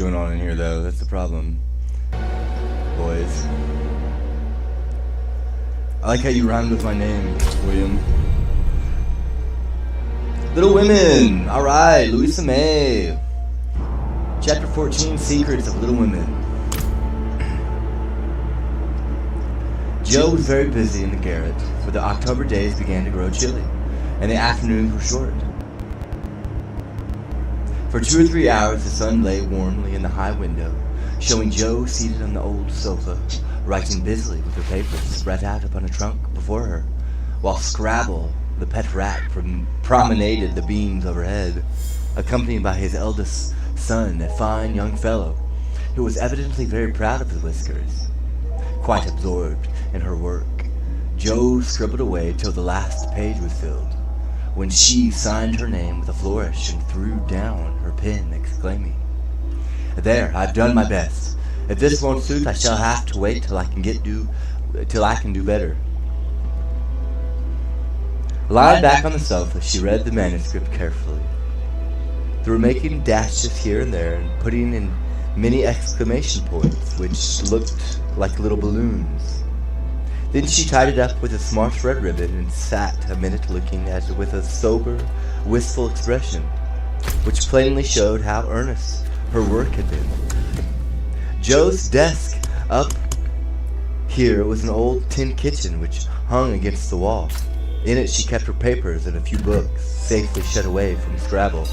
going on in here, though. That's the problem, boys. I like how you rhymed with my name, William. Little Women! Alright, Louisa May. Chapter 14, Secrets of Little Women. Joe was very busy in the garret, for the October days began to grow chilly, and the afternoons were short. For 2 or 3 hours the sun lay warmly in the high window, showing Joe seated on the old sofa, writing busily with her papers spread out upon a trunk before her, while Scrabble, the pet rat, promenaded the beams overhead, accompanied by his eldest son, a fine young fellow, who was evidently very proud of his whiskers. Quite absorbed in her work, Joe scribbled away till the last page was filled, when she signed her name with a flourish and threw down her pen, exclaiming, "There, I've done my best. If this won't suit, I shall have to wait till I can do better." Lying back on the sofa, she read the manuscript carefully, through making dashes here and there and putting in many exclamation points which looked like little balloons. Then she tied it up with a smart red ribbon and sat a minute looking at it with a sober, wistful expression, which plainly showed how earnest her work had been. Joe's desk up here was an old tin kitchen which hung against the wall. In it she kept her papers and a few books, safely shut away from Scrabble,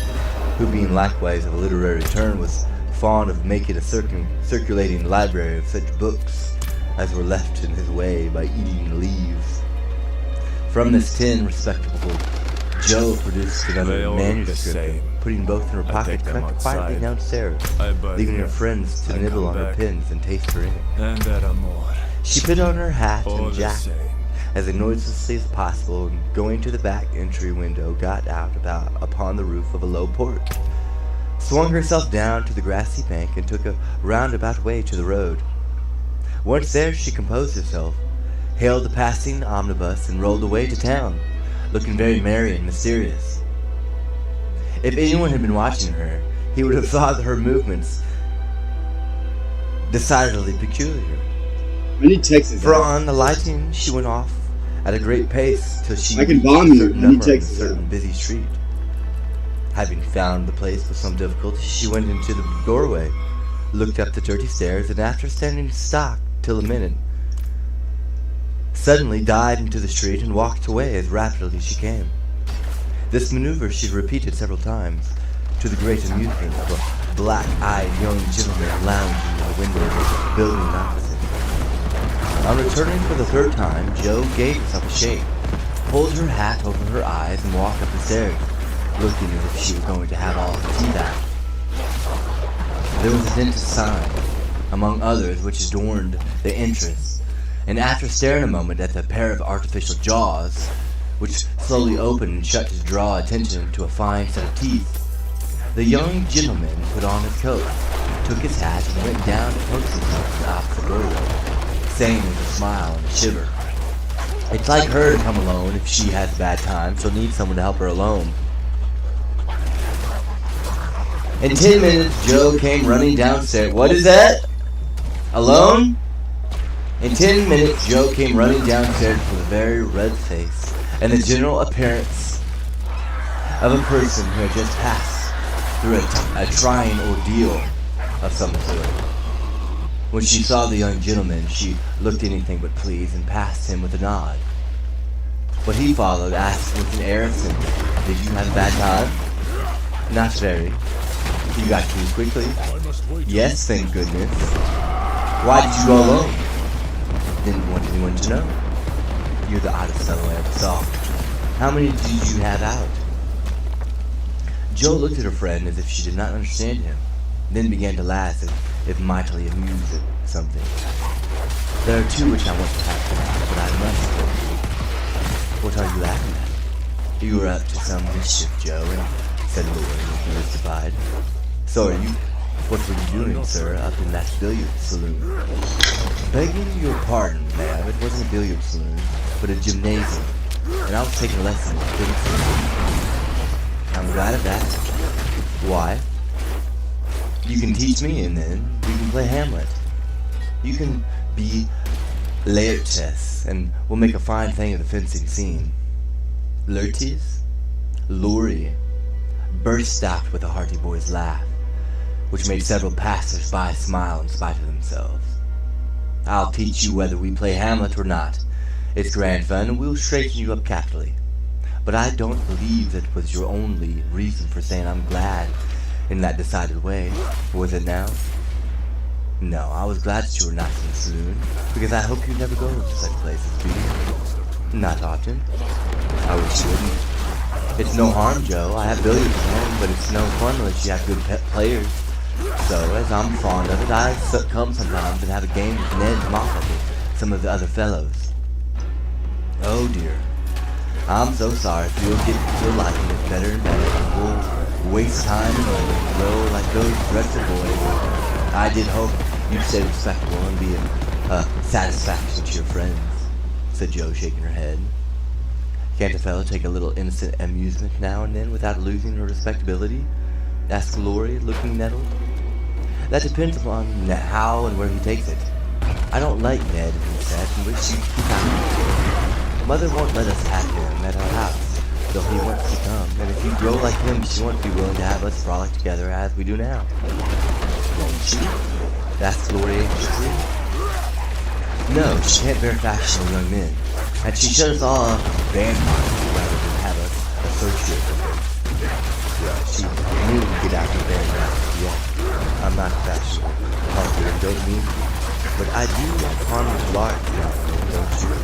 who, being likewise of a literary turn, was fond of making a circulating library of such books as were left in his way by eating leaves. From this tin respectable Joe produced another manuscript, putting both in her pocket, crept quietly downstairs, leaving her friends to nibble on her pens and taste her ink. She put on her hat and jacket as noiselessly as possible, and going to the back entry window, got out upon the roof of a low porch, swung herself down to the grassy bank, and took a roundabout way to the road. Once there, she composed herself, hailed the passing omnibus, and rolled away to town, looking very merry and mysterious. If anyone had been watching her, he would have thought her movements decidedly peculiar. For on alighting, she went off at a great pace till she reached a certain busy street. Having found the place with some difficulty, she went into the doorway, looked up the dirty stairs, and after standing stock till a minute, suddenly dived into the street and walked away as rapidly as she came. This maneuver she repeated several times, to the great amusement of a black-eyed young gentleman lounging in the window of the building opposite. On returning for the third time, Joe gave herself a shake, pulled her hat over her eyes, and walked up the stairs, looking as if she was going to have all her teeth out. There was a dentist's sign, among others, which adorned the entrance, and after staring a moment at the pair of artificial jaws, which slowly opened and shut to draw attention to a fine set of teeth, the young gentleman put on his coat, took his hat, and went down to post himself in the opposite doorway, saying with a smile and a shiver, "It's like her to come alone. If she has a bad time, she'll need someone to help her alone." In 10 minutes, Joe came running downstairs. What is that? Alone? In 10 minutes, Joe came running downstairs with a very red face and the general appearance of a person who had just passed through a trying ordeal of some sort. When she saw the young gentleman, she looked anything but pleased and passed him with a nod. What he followed, asked with an air of sympathy, "Did you have a bad time?" "Not very." "You got through quickly?" "Yes, thank goodness." "Why did you go alone?" "Didn't want anyone to know." "You're the oddest fellow I ever saw. How many did you have out?" Joe looked at her friend as if she did not understand him, then began to laugh as if mightily amused at something. "There are 2 which I want to have tonight, but I must go." "What are you laughing at?" "You were up to some mischief, Joe," said Louis, looking mystified. "So are you. What were you doing, sir, up in that billiard saloon?" "Begging your pardon, ma'am, it wasn't a billiard saloon, but a gymnasium, and I was taking lessons with Clayton." "I'm glad of that." "Why?" You can teach me, and then we can play Hamlet. You can be Laertes, and we'll make a fine thing of the fencing scene. Laertes? Laurie burst out with a hearty boy's laugh, which made several passers-by smile in spite of themselves. I'll teach you whether we play Hamlet or not. It's grand fun, and we'll straighten you up capitally. But I don't believe that was your only reason for saying I'm glad in that decided way. Was it now? No, I was glad that you were not in the saloon, because I hope you never go to such places, do you? Not often. I wish you wouldn't. It's no harm, Joe. I have billiards at home, but it's no fun unless you have good pet players. So, as I'm fond of it, I come sometimes and have a game with Ned Moffat and some of the other fellows. Oh dear. I'm so sorry if you'll get to liking it better and better, and we'll waste time and money, though, like those rest of boys. I did hope you'd stay respectable and be a satisfaction to your friends, said Joe, shaking her head. Can't a fellow take a little innocent amusement now and then without losing her respectability? Asked Laurie, looking nettled. That depends upon how and where he takes it. I don't like Ned, he said, and wish you'd keep out. Mother won't let us have him at our house, though he wants to come, and if you grow like him, she won't be willing to have us frolic together as we do now. Won't she? Asked Laurie anxiously. No, she can't bear fashionable young men, and she shut us all up as vampires rather than have us associate with her. Well, she needn't get out of bed yet. I'm not fashionable, healthy, and don't mean to, but I do like harmless larks now and then, don't you?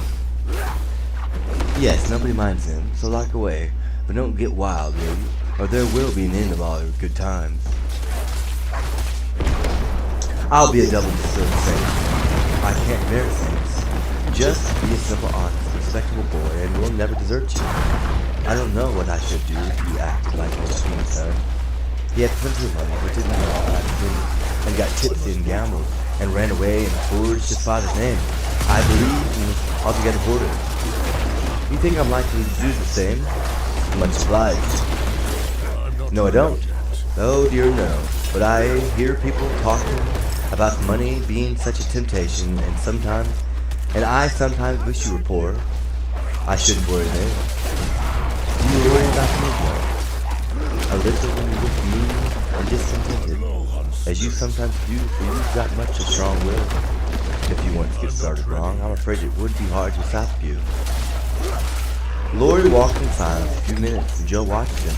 Yes, nobody minds him, so lark away, but don't get wild, will you? Or there will be an end of all your good times. I'll be a double distilled saint. I can't bear saints. Just be a simple, honest, respectable boy, and we'll never desert you. I don't know what I should do if you acted like a machine, sir. He had plenty of money, but didn't know how to spend it, and got tipsy and gambled, and ran away and forged his father's name. I believe he was altogether bordered. You think I'm likely to do the same? Much obliged. No, I don't. Oh dear, no. But I hear people talking about money being such a temptation, and I sometimes wish you were poor. I shouldn't worry then. Do you worry about me, Joe? A little when you look mean and discontented, as you sometimes do, for you've got much a strong will. If you once get started wrong, I'm afraid it would be hard to stop you. Laurie walked in silence a few minutes, and Joe watched him,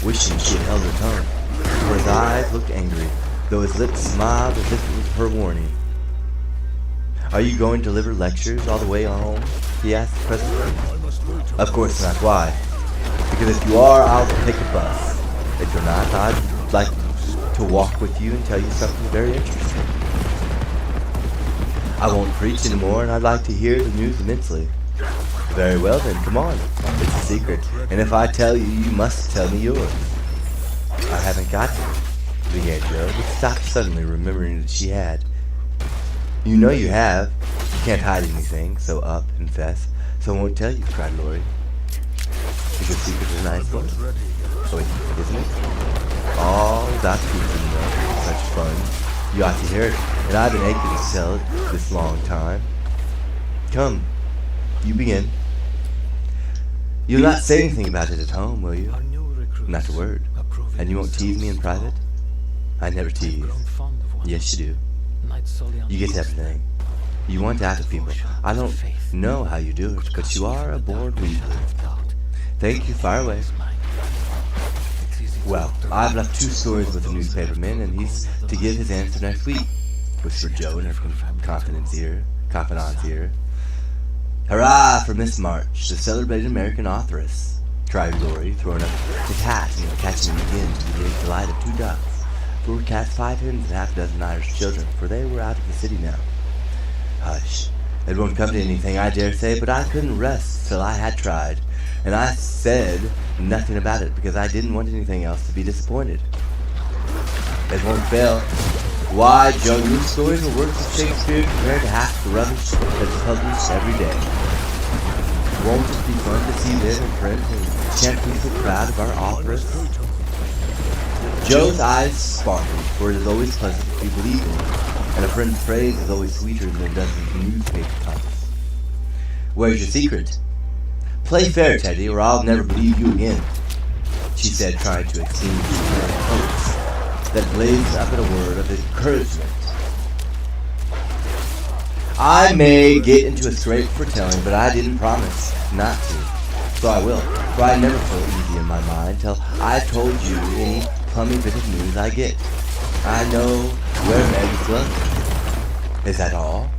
wishing she had held her tongue, for his eyes looked angry, though his lips smiled as if it was her warning. Are you going to deliver lectures all the way home? He asked presently. Of course not. Why? Because if you are, I'll take a bus. If you're not, I'd like to walk with you and tell you something very interesting. I won't preach anymore, and I'd like to hear the news immensely. Very well then, come on. It's a secret, and if I tell you, you must tell me yours. I haven't got to, began Joe, but stopped suddenly, remembering that she had. You know you have. You can't hide anything, so up, confess. So I won't tell you, cried Laurie. Is your secret a nice one? Oh, isn't it? Oh, that's good to know. Such fun. You ought to hear it, and I've been aching to tell it this long time. Come, you begin. You'll not say anything about it at home, will you? Not a word. And you won't tease me in private? I never tease. Yes, you do. You get everything. You want out of people. I don't know how you do it, but you are a born weaver. Thank you, fire away. Well, I've left 2 stories with the newspaperman, and he's to give his answer next week, whispered Joe in her confidence ear. Hurrah for Miss March, the celebrated American authoress, cried Laurie, throwing up his hat and catching him again to the great delight of 2 ducks, who were cast 5 hens and half a dozen Irish children, for they were out of the city now. Hush, it won't come to anything, I dare say, but I couldn't rest till I had tried, and I said nothing about it because I didn't want anything else to be disappointed. It won't fail. Why, Joe, your stories are works of Shakespeare compared to half the rubbish that's published every day. Won't it be fun to see them in print and can't we be so proud of our authoress? Joe's eyes sparkled, for it is always pleasant to be believed in, and a friend's praise is always sweeter than a dozen newspaper titles. Where's your secret? Play fair, Teddy, or I'll never believe you again, she said, trying to extinguish her hopes that blazed up at a word of encouragement. I may get into a scrape for telling, but I didn't promise not to. So I will, for I never feel easy in my mind till I've told you any plummy bit of news I get. I know where Meg is lurking. Is that all?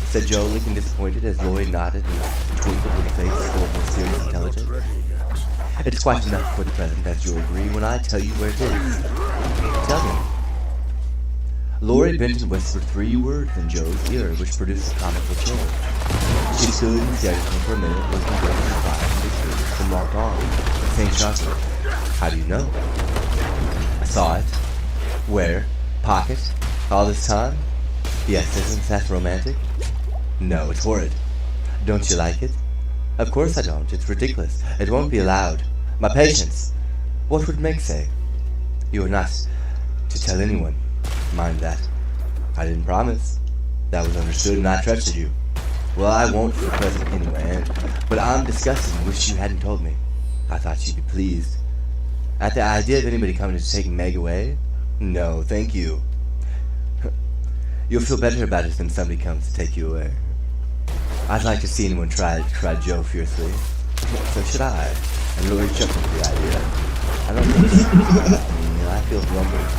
Said Joe, looking disappointed as Lloyd nodded and twinkled with a face full of serious intelligence. It's quite enough for the present, as you'll agree, when I tell you where it is. Tell me. Laurie Benton whispered 3 words in Joe's ear, which produced a comical change. She stood and stared at him for a minute, looking very surprised and displeased, and walked on, saying sharply, How do you know? I saw it. Where? Pocket? All this time? Yes, isn't that romantic? No, it's horrid. Don't you like it? Of course I don't. It's ridiculous. It won't be allowed. My patience! What would Meg say? You are not to tell anyone. Mind that. I didn't promise. That was understood and I trusted you. Well, I won't for the present anyway, but I'm disgusted and wish you hadn't told me. I thought you'd be pleased. At the idea of anybody coming to take Meg away? No, thank you. You'll feel better about it when somebody comes to take you away. I'd like to see anyone try it, cried Joe fiercely. So should I. And Louis chuckled at the idea. I don't think it's about me, and I feel rumbled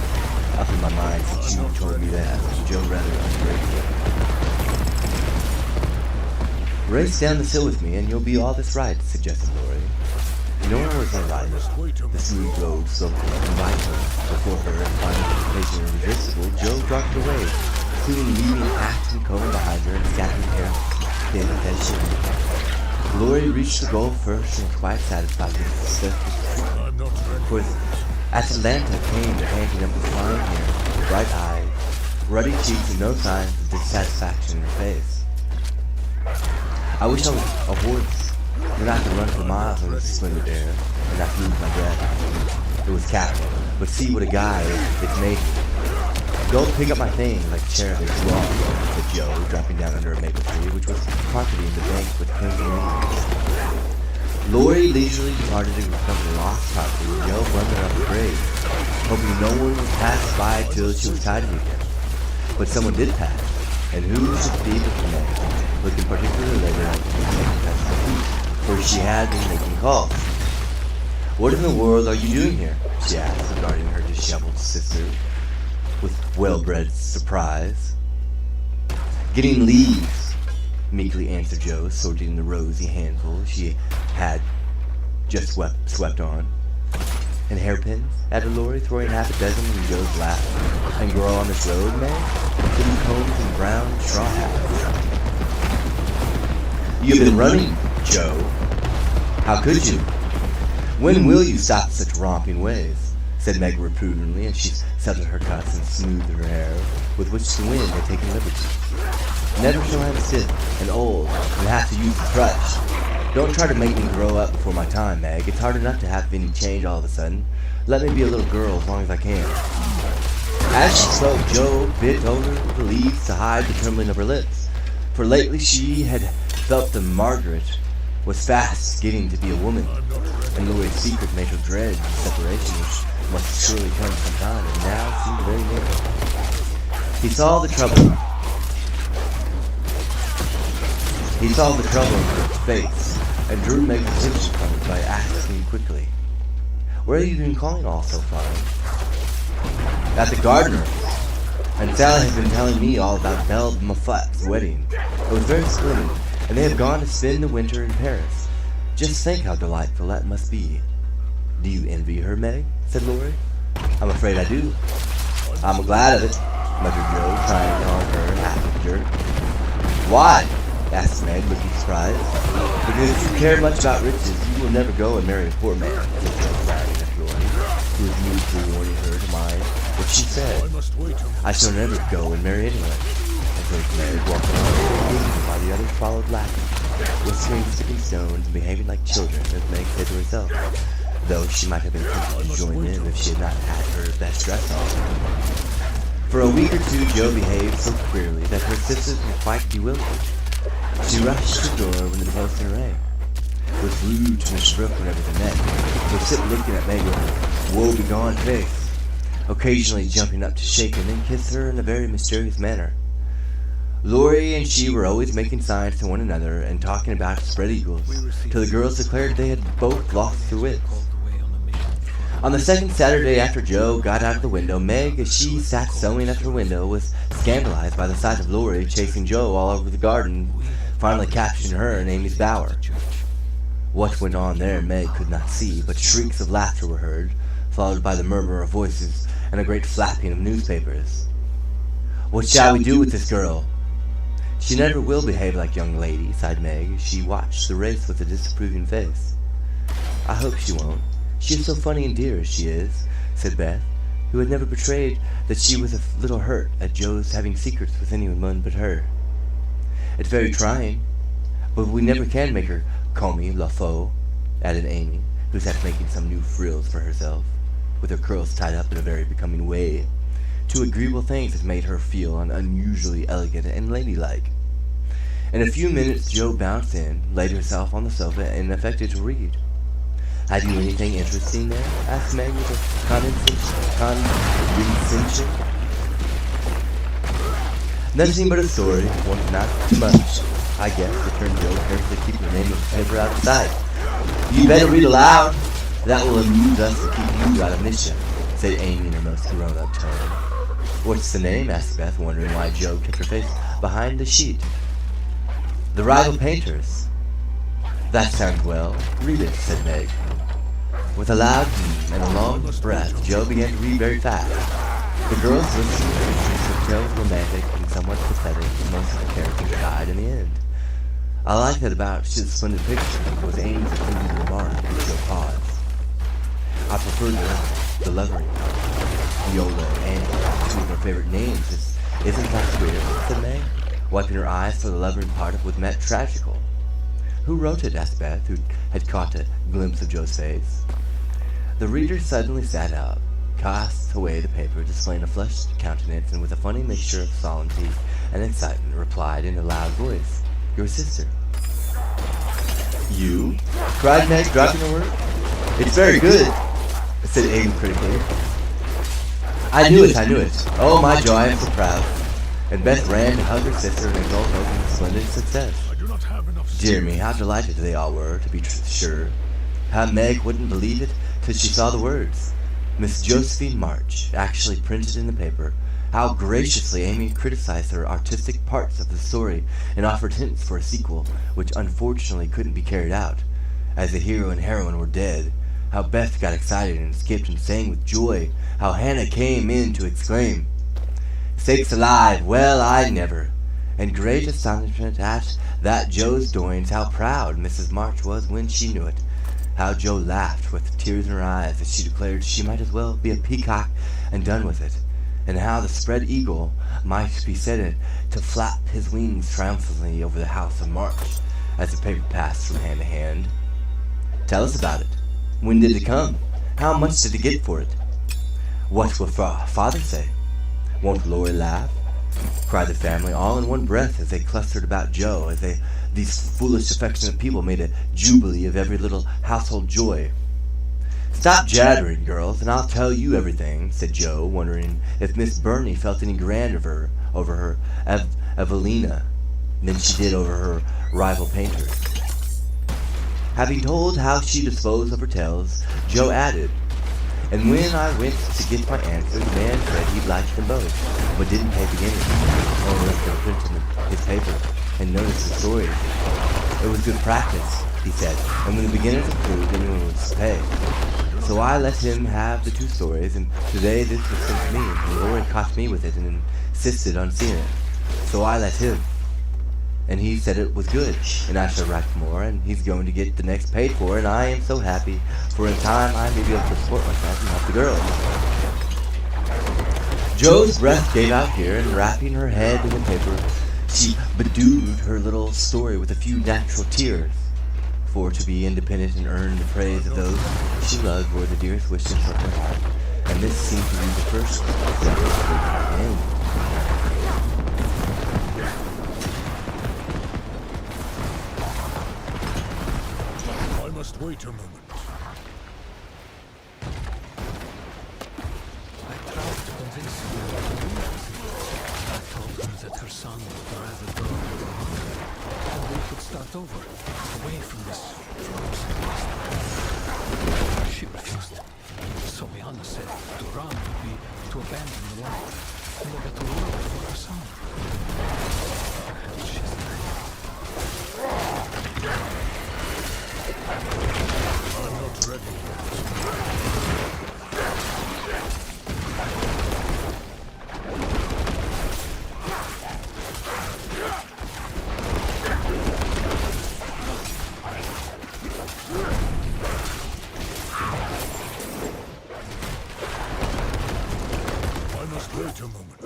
up in my mind since you told me that. Joe rather ungrateful. Race down the hill with me, and you'll be all this right, suggested Laurie. Nor was I right. The smooth road sloped inviting before her, and finding the occasion irresistible, Joe dropped away, soon leaving axe and comb behind her and scattering hair thin as she. Laurie reached the goal first and was quite satisfied with the surface. For as Atlanta came panting up with fine hair, bright eyes, ruddy cheeks, and no signs of dissatisfaction in her face. I wish I was a horse, then I could run for miles in this splendid air, and not lose my breath. It was capital, but see what a guy it's made me. Go pick up my things like a chair that's wrong, said Joe, dropping down under a maple tree, which was carpeting the bank with crimson leaves. Laurie leisurely departed to recover the lost property, and Joe blundered up the grave, hoping no one would pass by till she was tidy again. But someone did pass, and who should be but Meg, looking particularly like for she had been making calls. What in the world are you doing here? She asked, regarding her disheveled sister with well-bred surprise. Getting leaves, meekly answered Joe, sorting the rosy handful she had just swept on. And hairpins? Added Laurie, throwing half a dozen in Joe's lap. And grow on this road, Meg? Little combs and brown straw hats. You've been running, Joe. How could you? When will you stop such romping ways? Said Meg reprovingly, as she settled her cuffs and smoothed her hair, with which the wind had taken liberty. Never shall I sit and old and have to use the crutch. Don't try to make me grow up before my time, Meg. It's hard enough to have any change all of a sudden. Let me be a little girl as long as I can. As she spoke, Joe bit over the leaves to hide the trembling of her lips, for lately she had felt that Margaret was fast getting to be a woman, and Louis's secret made her dread the separation which must surely come sometime, and now seemed very near. He saw the trouble. He saw the trouble in her face, and drew Meg's attention from it by asking quickly, "Where have you been calling all so far?" "At the gardener's. And Sally has been telling me all about Belle Maffat's wedding. It was very splendid, and they have gone to spend the winter in Paris. Just think how delightful that must be." "Do you envy her, Meg?" said Laurie. "I'm afraid I do." "I'm glad of it," muttered Joe, trying on her half a jerk. "Why?" asked Meg, looking surprised. "Because if you care much about riches, you will never go and marry a poor man," said Joe, frowning at Laurie, who was mutely warning her to mind what she said. "I shall never go and marry anyone." And so Meg walked along, while the others followed laughing, whispering, sticking stones, and behaving like children, as Meg said to herself, though she might have been tempted to join them if she had not had her best dress on. For a week or two, Jo behaved so queerly that her sisters were quite bewildered. She rushed to the door when the postman rang. It was rude to Miss Brooke whenever they met. They would sit looking at Meg with a woe-begone face, occasionally jumping up to shake and then kiss her in a very mysterious manner. Laurie and she were always making signs to one another and talking about spread eagles, till the girls declared they had both lost their wits. On the second Saturday after Jo got out of the window, Meg, as she sat sewing at her window, was scandalized by the sight of Laurie chasing Jo all over the garden, finally capturing her in Amy's bower. What went on there Meg could not see, but shrieks of laughter were heard, followed by the murmur of voices and a great flapping of newspapers. "What shall we do with this girl?" "She never will behave like young lady," sighed Meg as she watched the race with a disapproving face. "I hope she won't. She is so funny and dear as she is," said Beth, who had never betrayed that she was a little hurt at Jo's having secrets with anyone but her. "It's very trying, but we never can make her comme il faut," added Amy, who sat making some new frills for herself, with her curls tied up in a very becoming way. Two agreeable things that made her feel unusually elegant and ladylike. In a few minutes Jo bounced in, laid herself on the sofa, and affected to read. "Have you anything interesting there?" asked Meg with a condescension. "Nothing but a story. Well, not too much, I guess," returned Jo, carefully keeping the name of the paper out of sight. "You better read aloud. That will amuse us to keep you out of mischief," said Amy in her most grown-up tone. "What's the name?" asked Beth, wondering why Jo kept her face behind the sheet. "The Rival Painters." "That sounds well. Read it," said Meg. With a loud and a long breath, Jo began to read very fast. The girls listened to the tales romantic and somewhat pathetic, and most of the characters died in the end. "I like that about the splendid picture," was Amy's concluding remark as Jo paused. "I prefer the Lovery, Viola, and two of her favorite names. Isn't that queer?" said Meg, wiping her eyes for the Lovering part of what meant tragical. "Who wrote it?" asked Beth, who had caught a glimpse of Jo's face. The reader suddenly sat up, cast away the paper, displaying a flushed countenance, and with a funny mixture of solemnity and excitement, replied in a loud voice, "Your sister." "You?" cried Meg, dropping her work. "It's very good," said Amy critically. I knew it. Oh, my Jo, I am so proud." And Beth ran to hug her sister and exult over the splendid success. Dear me, how delighted they all were, to be sure. How Meg wouldn't believe it till she saw the words. Miss Josephine March, actually printed in the paper. How graciously Amy criticized her artistic parts of the story and offered hints for a sequel, which unfortunately couldn't be carried out, as the hero and heroine were dead. How Beth got excited and skipped and sang with joy. How Hannah came in to exclaim, "Sakes alive, well, I never!" And great astonishment at that Jo's doings. How proud Mrs. March was when she knew it. How Jo laughed with tears in her eyes as she declared she might as well be a peacock and done with it, and how the spread eagle might be said to flap his wings triumphantly over the house of March as the paper passed from hand to hand. "Tell us about it. When did it come? How much did it get for it? What will father say? Won't Laurie laugh?" cried the family all in one breath as they clustered about Jo, as these foolish, affectionate people made a jubilee of every little household joy. "Stop jabbering, girls, and I'll tell you everything," said Jo, wondering if Miss Burney felt any grander over her Evelina than she did over her rival painters. Having told how she disposed of her tales, Jo added, "And when I went to get my answer, the man said he'd liked them both, but didn't pay beginners, only left them printed in his paper, and noticed the stories. It was good practice, he said, and when the beginners approved, anyone would pay. So I let him have the two stories, and today this was sent to me, and Laurie caught me with it and insisted on seeing it. So I let him. And he said it was good, and I shall write more, and he's going to get the next paid for, and I am so happy, for in time I may be able to support myself and help the girls." Jo's breath gave out here, and wrapping her head in the paper, she bedewed her little story with a few natural tears. For to be independent and earn the praise of those she loved were the dearest wishes of her heart. And this seemed to be the first step of the end. I must wait a moment. I tried to convince her. I told her that her son would forever go, and we could start over, away from this frozen wasteland. She refused. So Liana said to run would be to abandon the life and never to work for her son. She's dying. I'm not ready yet. Wait a moment.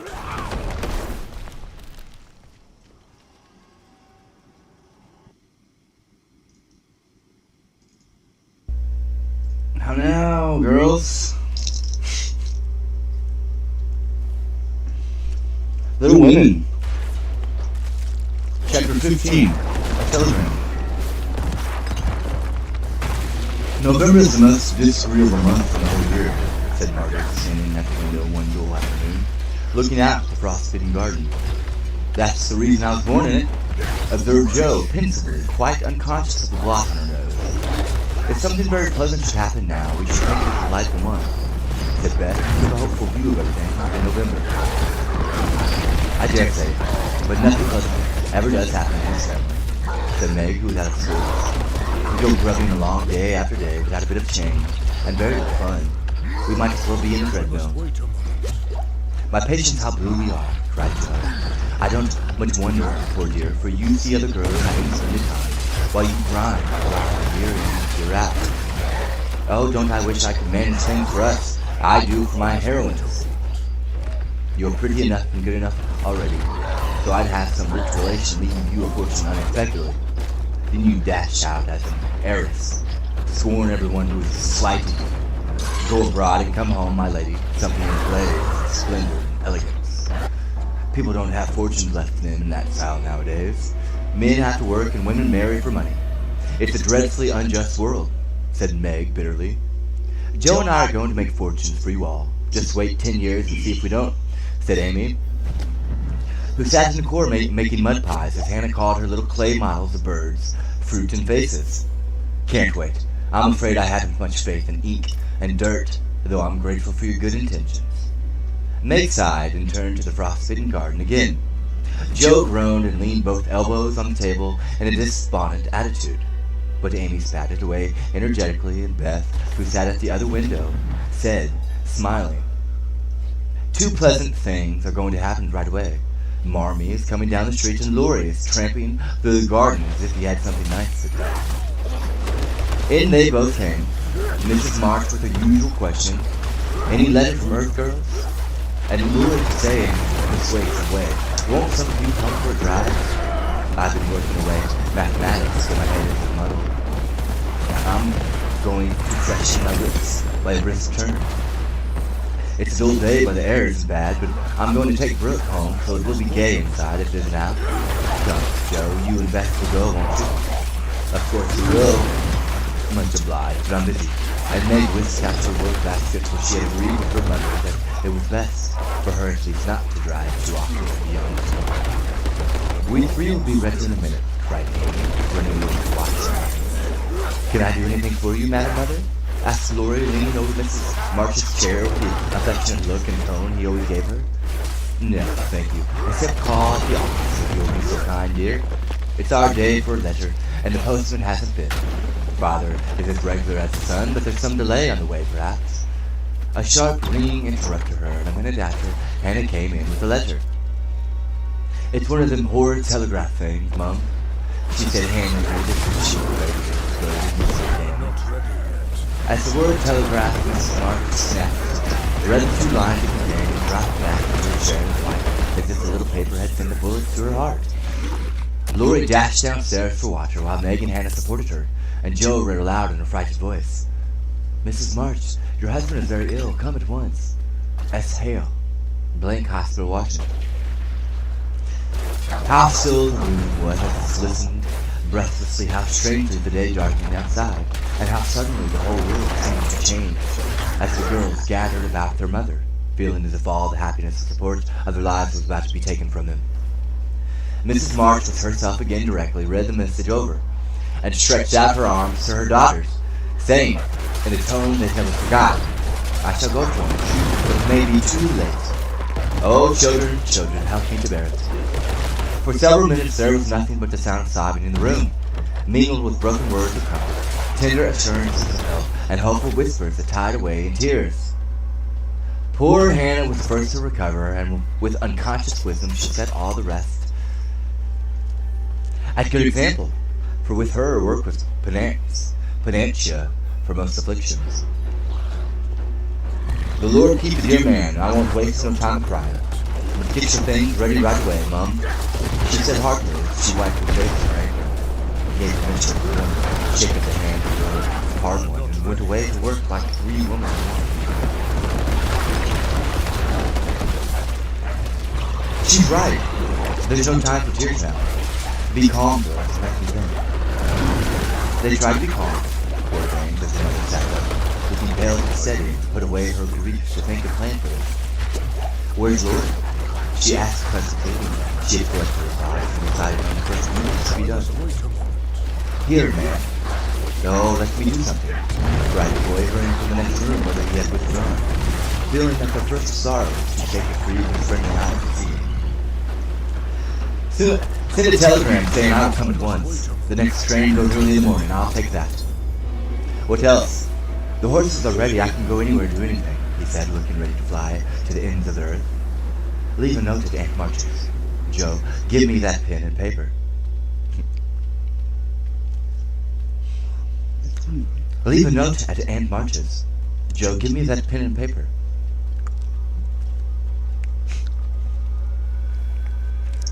Now, girls. Little Women. Chapter 15. A Telegram. November is the most disagreeable month in the whole year, said Margaret, standing at the window one dull afternoon, looking out at the frost-bitten garden. That's the reason I was born in it, observed Jo, pensively, quite unconscious of the blot on her nose. If something very pleasant should happen now, we should think it a delightful month, said Beth, with a hopeful view of everything in November. I dare say, but nothing pleasant ever does happen in this family, said Meg, who was out of school. We go grubbing along day after day without a bit of change, and very little fun. We might as well be in the treadmill. My patience, how blue we are, cried Jo. I don't much wonder, poor dear, for you see other girls having splendid time, while you grind year in, year out. Oh, don't I wish I could manage things for us. I do for my heroines. You're pretty enough and good enough already, so I'd have some rich relation leaving you a fortune unexpectedly. Then you dash out as an heiress, scorn everyone who is slighted you. Go abroad and come home, my lady, something in blaze, splendor, and elegance. People don't have fortunes left in them in that style nowadays. Men have to work and women marry for money. It's a dreadfully unjust world, said Meg bitterly. Jo and I are going to make fortunes for you all. Just wait 10 years and see if we don't, said Amy, who sat in the corner making mud pies as Hannah called her little clay models of birds, fruit, and faces. Can't wait. I'm afraid I haven't much faith in ink and dirt, though I'm grateful for your good intentions. Meg sighed and turned to the frost-bitten garden again. Jo groaned and leaned both elbows on the table in a despondent attitude. But Amy spat it away energetically, and Beth, who sat at the other window, said, smiling, 2 pleasant things are going to happen right away. Marmee is coming down the street and Laurie is tramping through the garden as if he had something nice to say. In they both came, Mrs. March with her usual question, any letter from Earth girls? And lured to saying, persuasive way, won't some of you come for a drive? I've been working away mathematics till my head is muddled. I'm going to freshen my wits by a brisk turn. It's a dull day by the air isn't bad, but I'm going to take Brooke home, so it will be gay inside if there's an out. Come, Jo, you and Beth will go, won't you? Of course we will. Much obliged, but I'm busy. And Meg whisked out her work basket, for she had agreed with her mother that it was best for her at least not to drive too often beyond the store. We 3 will be ready in a minute, cried Amy, running over to watch. Can I do anything for you, Madam Mother? Asked Laurie, leaning over Mrs. March's chair with the affectionate look and tone he always gave her. No, thank you. Except call at the office if you'll be so kind, dear. It's our day for a letter, and the postman hasn't been. Father is as regular as the sun, but there's some delay on the way, perhaps. A sharp ring interrupted her, and a minute after, Hannah came in with a letter. It's one of them horrid telegraph things, Mum. She said Hannah read it, and she was ready to go to Mrs. Hannah. As the word telegraph, Mrs. March snapped, read the 2 lines it contained, and dropped back into her chair and white, as if the little paper had sent a bullet through her heart. Laurie dashed downstairs for water, while Meg and Hannah supported her, and Joe read aloud in a frightened voice. "Mrs. March, your husband is very ill. Come at once. S. Hale, Blank Hospital, Washington." How still the room was as it listened breathlessly, how strangely the day darkened outside, and how suddenly the whole world seemed to change as the girls gathered about their mother, feeling as if all the happiness and support of their lives was about to be taken from them. Mrs. March was herself again directly, read the message over, and stretched out her arms to her daughters, saying, in a tone they never forgot, "I shall go for it, but it may be too late. Oh, children, children, help me to bear it." For several minutes there was nothing but the sound of sobbing in the room, mingled with broken words of comfort, tender assurances of help, and hopeful whispers that died away in tears. Poor Hannah was the first to recover, and with unconscious wisdom she set all the rest at good example, for with her work was panacea for most afflictions. "The Lord keep the dear man. I won't waste no time crying. But get your things ready right away, Mum," she said heartily as she wiped her face with her apron, gave permission to one, shake of the hand to the hard one, and went away to work like 3 women in one. "She's right. There's no time for tears now. Be calm, girls, and let me think." They tried to be calm, poor things, as the mother sat up, looking pale and steady, to put away her grief to think a plan for this. "Where's Lord?" she asked presently when she had collected her thoughts and decided on the first move to be done. "Here, man." "No, let me do something," cried the boy, hurrying from the next room whither he had withdrawn, feeling that the first sorrow was to take a free and friendly eye to see. "Send a telegram saying I'll come at once. The next train goes early in the morning. I'll take that." "What else?" "The horses are ready. I can go anywhere to do anything," he said, looking ready to fly to the ends of the earth. "Leave a note at Aunt March's. Joe, give me that pen and paper." "Leave a note at Aunt March's. Joe, give me that pen and paper."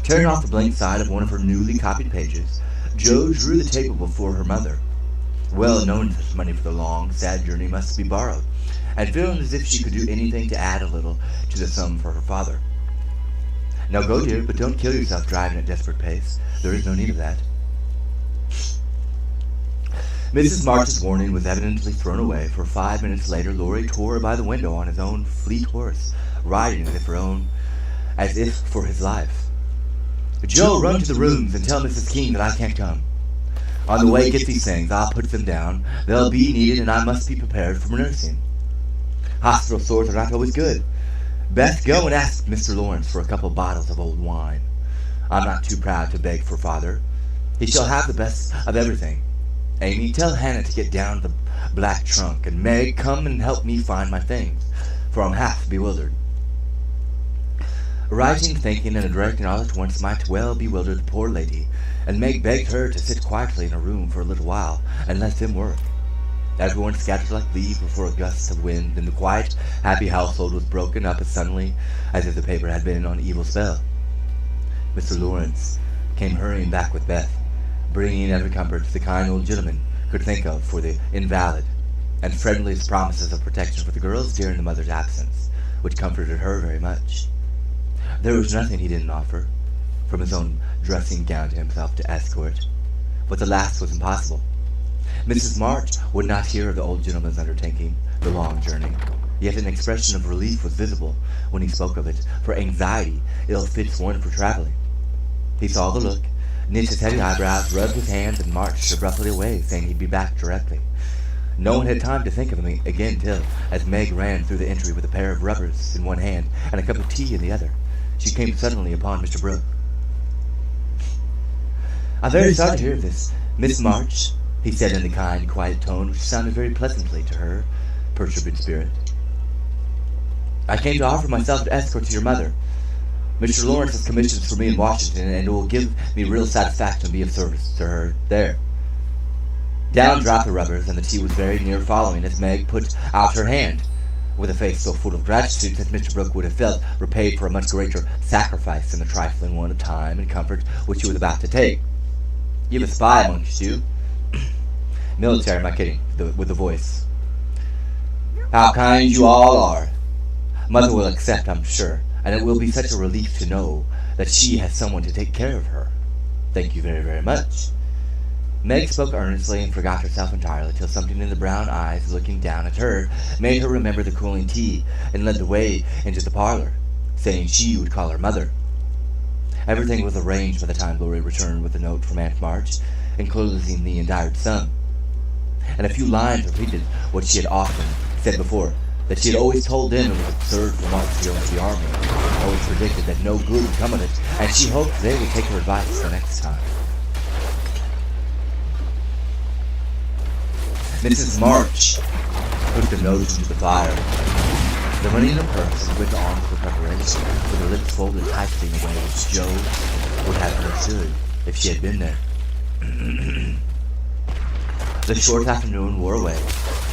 Tearing off the blank side of one of her newly copied pages, Joe drew the table before her mother, well knowing that money for the long, sad journey must be borrowed, and feeling as if she could do anything to add a little to the sum for her father. "Now go, dear, but don't kill yourself driving at desperate pace. There is no need of that." Mrs. March's warning was evidently thrown away, for 5 minutes later Laurie tore by the window on his own fleet horse, riding as if for his life. "Joe, run to the rooms and tell Mrs. King that I can't come. On the way, get these things. I'll put them down. They'll be needed, and I must be prepared for nursing. Hospital sores are not always good. Beth, go and ask Mr. Lawrence for a couple bottles of old wine. I'm not too proud to beg for father. He shall have the best of everything. Amy, tell Hannah to get down the black trunk, and Meg, come and help me find my things, for I'm half bewildered." Writing, thinking, and directing all at once might well bewilder the poor lady, and Meg begged her to sit quietly in her room for a little while and let them work. Everyone scattered like leaves before a gust of wind, and the quiet, happy household was broken up as suddenly as if the paper had been on evil spell. Mr. Lawrence came hurrying back with Beth, bringing every comfort the kind old gentleman could think of for the invalid, and friendliest promises of protection for the girls during the mother's absence, which comforted her very much. There was nothing he didn't offer, from his own dressing gown to himself to escort, but the last was impossible. Mrs. March would not hear of the old gentleman's undertaking the long journey, yet an expression of relief was visible when he spoke of it, for anxiety ill fits one for traveling. He saw the look, knit his heavy eyebrows, rubbed his hands, and marched abruptly away, saying he'd be back directly. No one had time to think of him again till, as Meg ran through the entry with a pair of rubbers in one hand and a cup of tea in the other, she came suddenly upon Mr. Brooke. "I'm very sorry to hear of this, Miss March," he said in the kind, quiet tone which sounded very pleasantly to her perturbed spirit. "I came to offer myself to escort to your mother. Mr. Lawrence has commissions for me in Washington, and it will give me real satisfaction to be of service to her there." Down dropped the rubbers, and the tea was very near following as Meg put out her hand, with a face so full of gratitude that Mr. Brooke would have felt repaid for a much greater sacrifice than the trifling one of time and comfort which he was about to take. "You've a spy amongst you." Military, am I kidding? With the voice. How kind you all are. Mother will accept, I'm sure, and it will be such a relief to know that she has someone to take care of her. Thank you very, very much. Meg spoke earnestly and forgot herself entirely till something in the brown eyes looking down at her made her remember the cooling tea and led the way into the parlor, saying she would call her mother. Everything was arranged by the time Glory returned with a note from Aunt March, enclosing the indired sum. And a few lines repeated what she had often said before, that she had always told them it was absurd for March to go into the army, always predicted that no good would come of it, and she hoped they would take her advice the next time. Mrs. March put the note into the fire. The money in her purse went on with her preparation, with her lips folded tightly in a way which Joe would have understood if she had been there. The short afternoon wore away.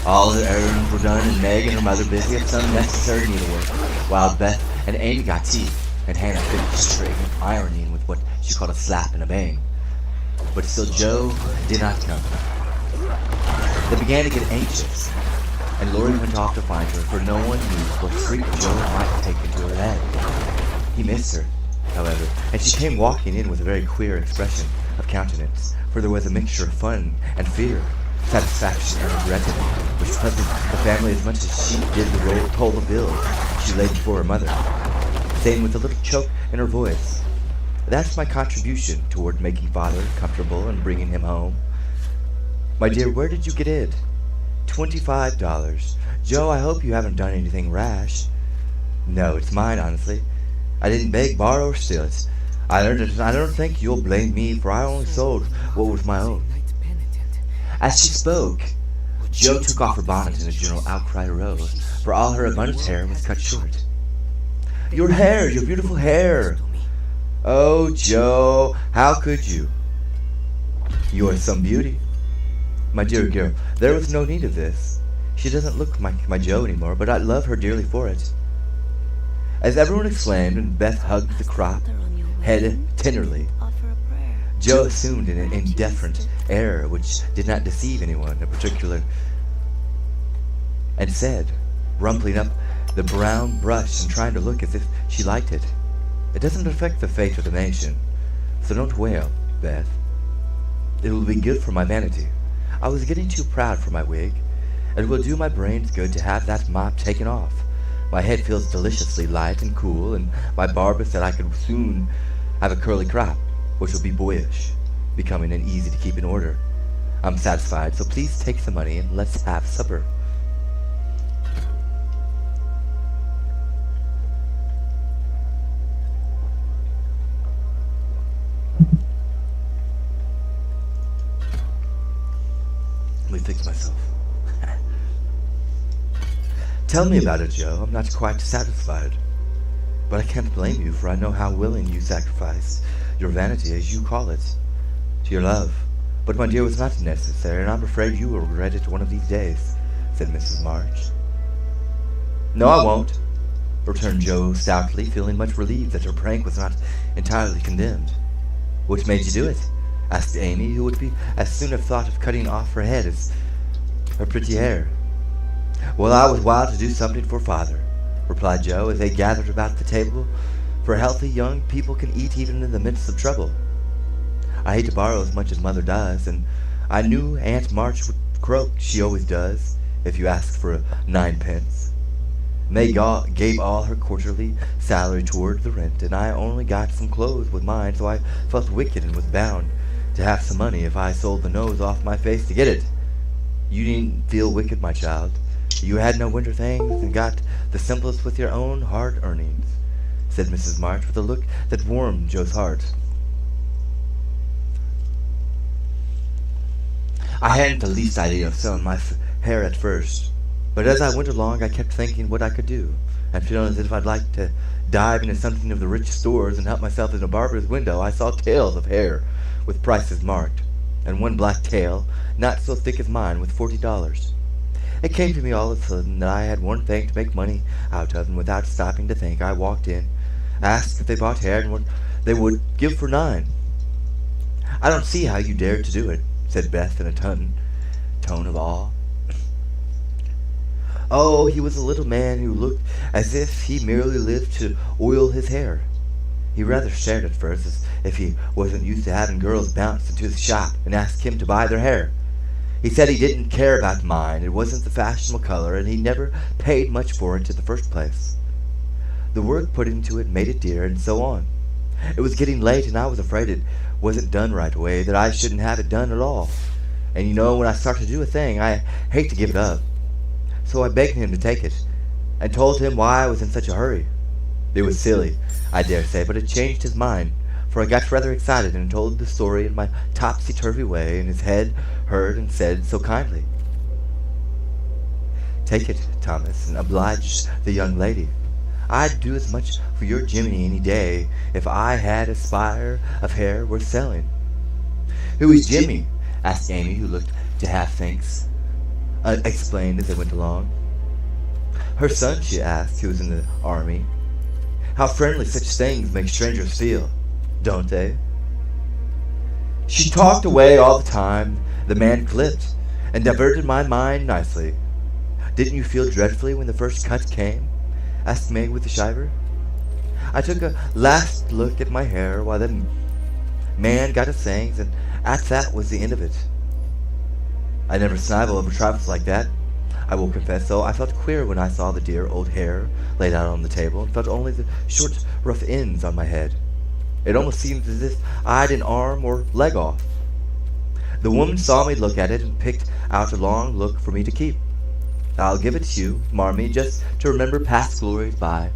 All her errands were done, and Meg and her mother busy at some necessary needlework, while Beth and Amy got tea, and Hannah finished trimming and ironing with what she called a slap and a bang. But still Joe did not come. They began to get anxious, and Laurie went off to find her, for no one knew what freak Joe might have taken to her head. He missed her, however, and she came walking in with a very queer expression of countenance, for there was a mixture of fun and fear, satisfaction and regret in it, which puzzled the family as much as she did the roll the bill she laid before her mother, saying with a little choke in her voice, "That's my contribution toward making father comfortable and bringing him home. My dear, where did you get it? $25. Joe, I hope you haven't done anything rash." "No, it's mine, honestly. I didn't beg, borrow, or steal it. I earned it, and I don't think you'll blame me, for I only sold what was my own." As she spoke, Joe took off her bonnet, and a general outcry arose, for all her abundant hair was cut short. "Your hair, your beautiful hair! Oh, Joe, how could you? You are some beauty. My dear girl, there was no need of this. She doesn't look like my Joe anymore, but I love her dearly for it." As everyone exclaimed and Beth hugged the crop head tenderly, Joe assumed an indifferent air which did not deceive anyone in particular, and said, rumpling up the brown brush and trying to look as if she liked it, "It doesn't affect the fate of the nation, so don't wail, Beth. It will be good for my vanity. I was getting too proud for my wig. It will do my brains good to have that mop taken off. My head feels deliciously light and cool, and my barber said I could soon have a curly crop, which will be boyish, becoming and easy to keep in order. I'm satisfied, so please take the money and let's have supper." Let me fix myself. "Tell me about it, Joe. I'm not quite satisfied. But I can't blame you, for I know how willing you sacrifice your vanity, as you call it, to your love. But, my dear, it was not necessary, and I'm afraid you will regret it one of these days," said Mrs. March. "No, I won't," returned Joe stoutly, feeling much relieved that her prank was not entirely condemned. "What made you do it?" asked Amy, who would be as soon have thought of cutting off her head as her pretty hair. "Well, I was wild to do something for father," replied Joe, as they gathered about the table, for healthy young people can eat even in the midst of trouble. "I hate to borrow as much as mother does, and I knew Aunt March would croak, she always does, if you asked for 9 pence. May gave all her quarterly salary toward the rent, and I only got some clothes with mine, so I felt wicked and was bound to have some money if I sold the nose off my face to get it. You needn't feel wicked, my child. You had no winter things, and got the simplest with your own hard earnings," said Mrs. March with a look that warmed Joe's heart. "I hadn't the least idea of selling my hair at first, but as I went along I kept thinking what I could do, and feeling as if I'd like to dive into something of the rich stores and help myself in a barber's window. I saw tails of hair with prices marked, and one black tail, not so thick as mine, with $40. It came to me all of a sudden that I had one thing to make money out of, and without stopping to think, I walked in, asked if they bought hair, and what they would give for 9. "I don't see how you dared to do it," said Beth in a tone tone of awe. Oh, he was a little man who looked as if he merely lived to oil his hair. He rather stared at first, as if he wasn't used to having girls bounce into his shop and ask him to buy their hair. He said he didn't care about mine, it wasn't the fashionable color, and he never paid much for it in the first place. The work put into it made it dear, and so on. It was getting late, and I was afraid it wasn't done right away, that I shouldn't have it done at all. And you know, when I start to do a thing, I hate to give it up. So I begged him to take it, and told him why I was in such a hurry. It was silly, I dare say, but it changed his mind, for I got rather excited and told the story in my topsy-turvy way, and his head heard and said so kindly, "Take it, Thomas, and oblige the young lady. I'd do as much for your Jiminy any day if I had a spire of hair worth selling." "Who is Jimmy?" asked Amy, who looked to have things explained as they went along. Her son, she asked, who was in the army. How friendly such things make strangers feel, don't they? She talked away all the time. The man clipped and diverted my mind nicely. "Didn't you feel dreadfully when the first cut came?" asked Meg with the shiver. I took a last look at my hair while the man got his things, and at that was the end of it. I never snivel over trifles like that, I will confess, though I felt queer when I saw the dear old hair laid out on the table, and felt only the short, rough ends on my head. It almost seemed as if I'd an arm or leg off. The woman saw me look at it and picked out a long look for me to keep. "I'll give it to you, Marmee, just to remember past glories by.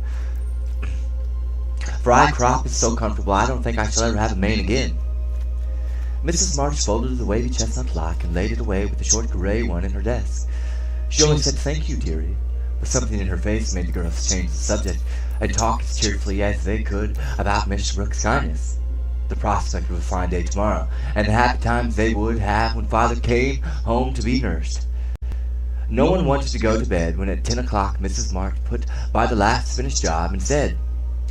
For I crop is so comfortable, I don't think I shall ever have a mane again." Mrs. March folded the wavy chestnut lock and laid it away with the short gray one in her desk. She only said, "Thank you, dearie," but something in her face made the girls change the subject and talk as cheerfully as they could about Mr. Brooks' kindness, the prospect of a fine day tomorrow, and the happy times they would have when father came home to be nursed. No one wanted to go to bed when at 10 o'clock Mrs. March put by the last finished job and said,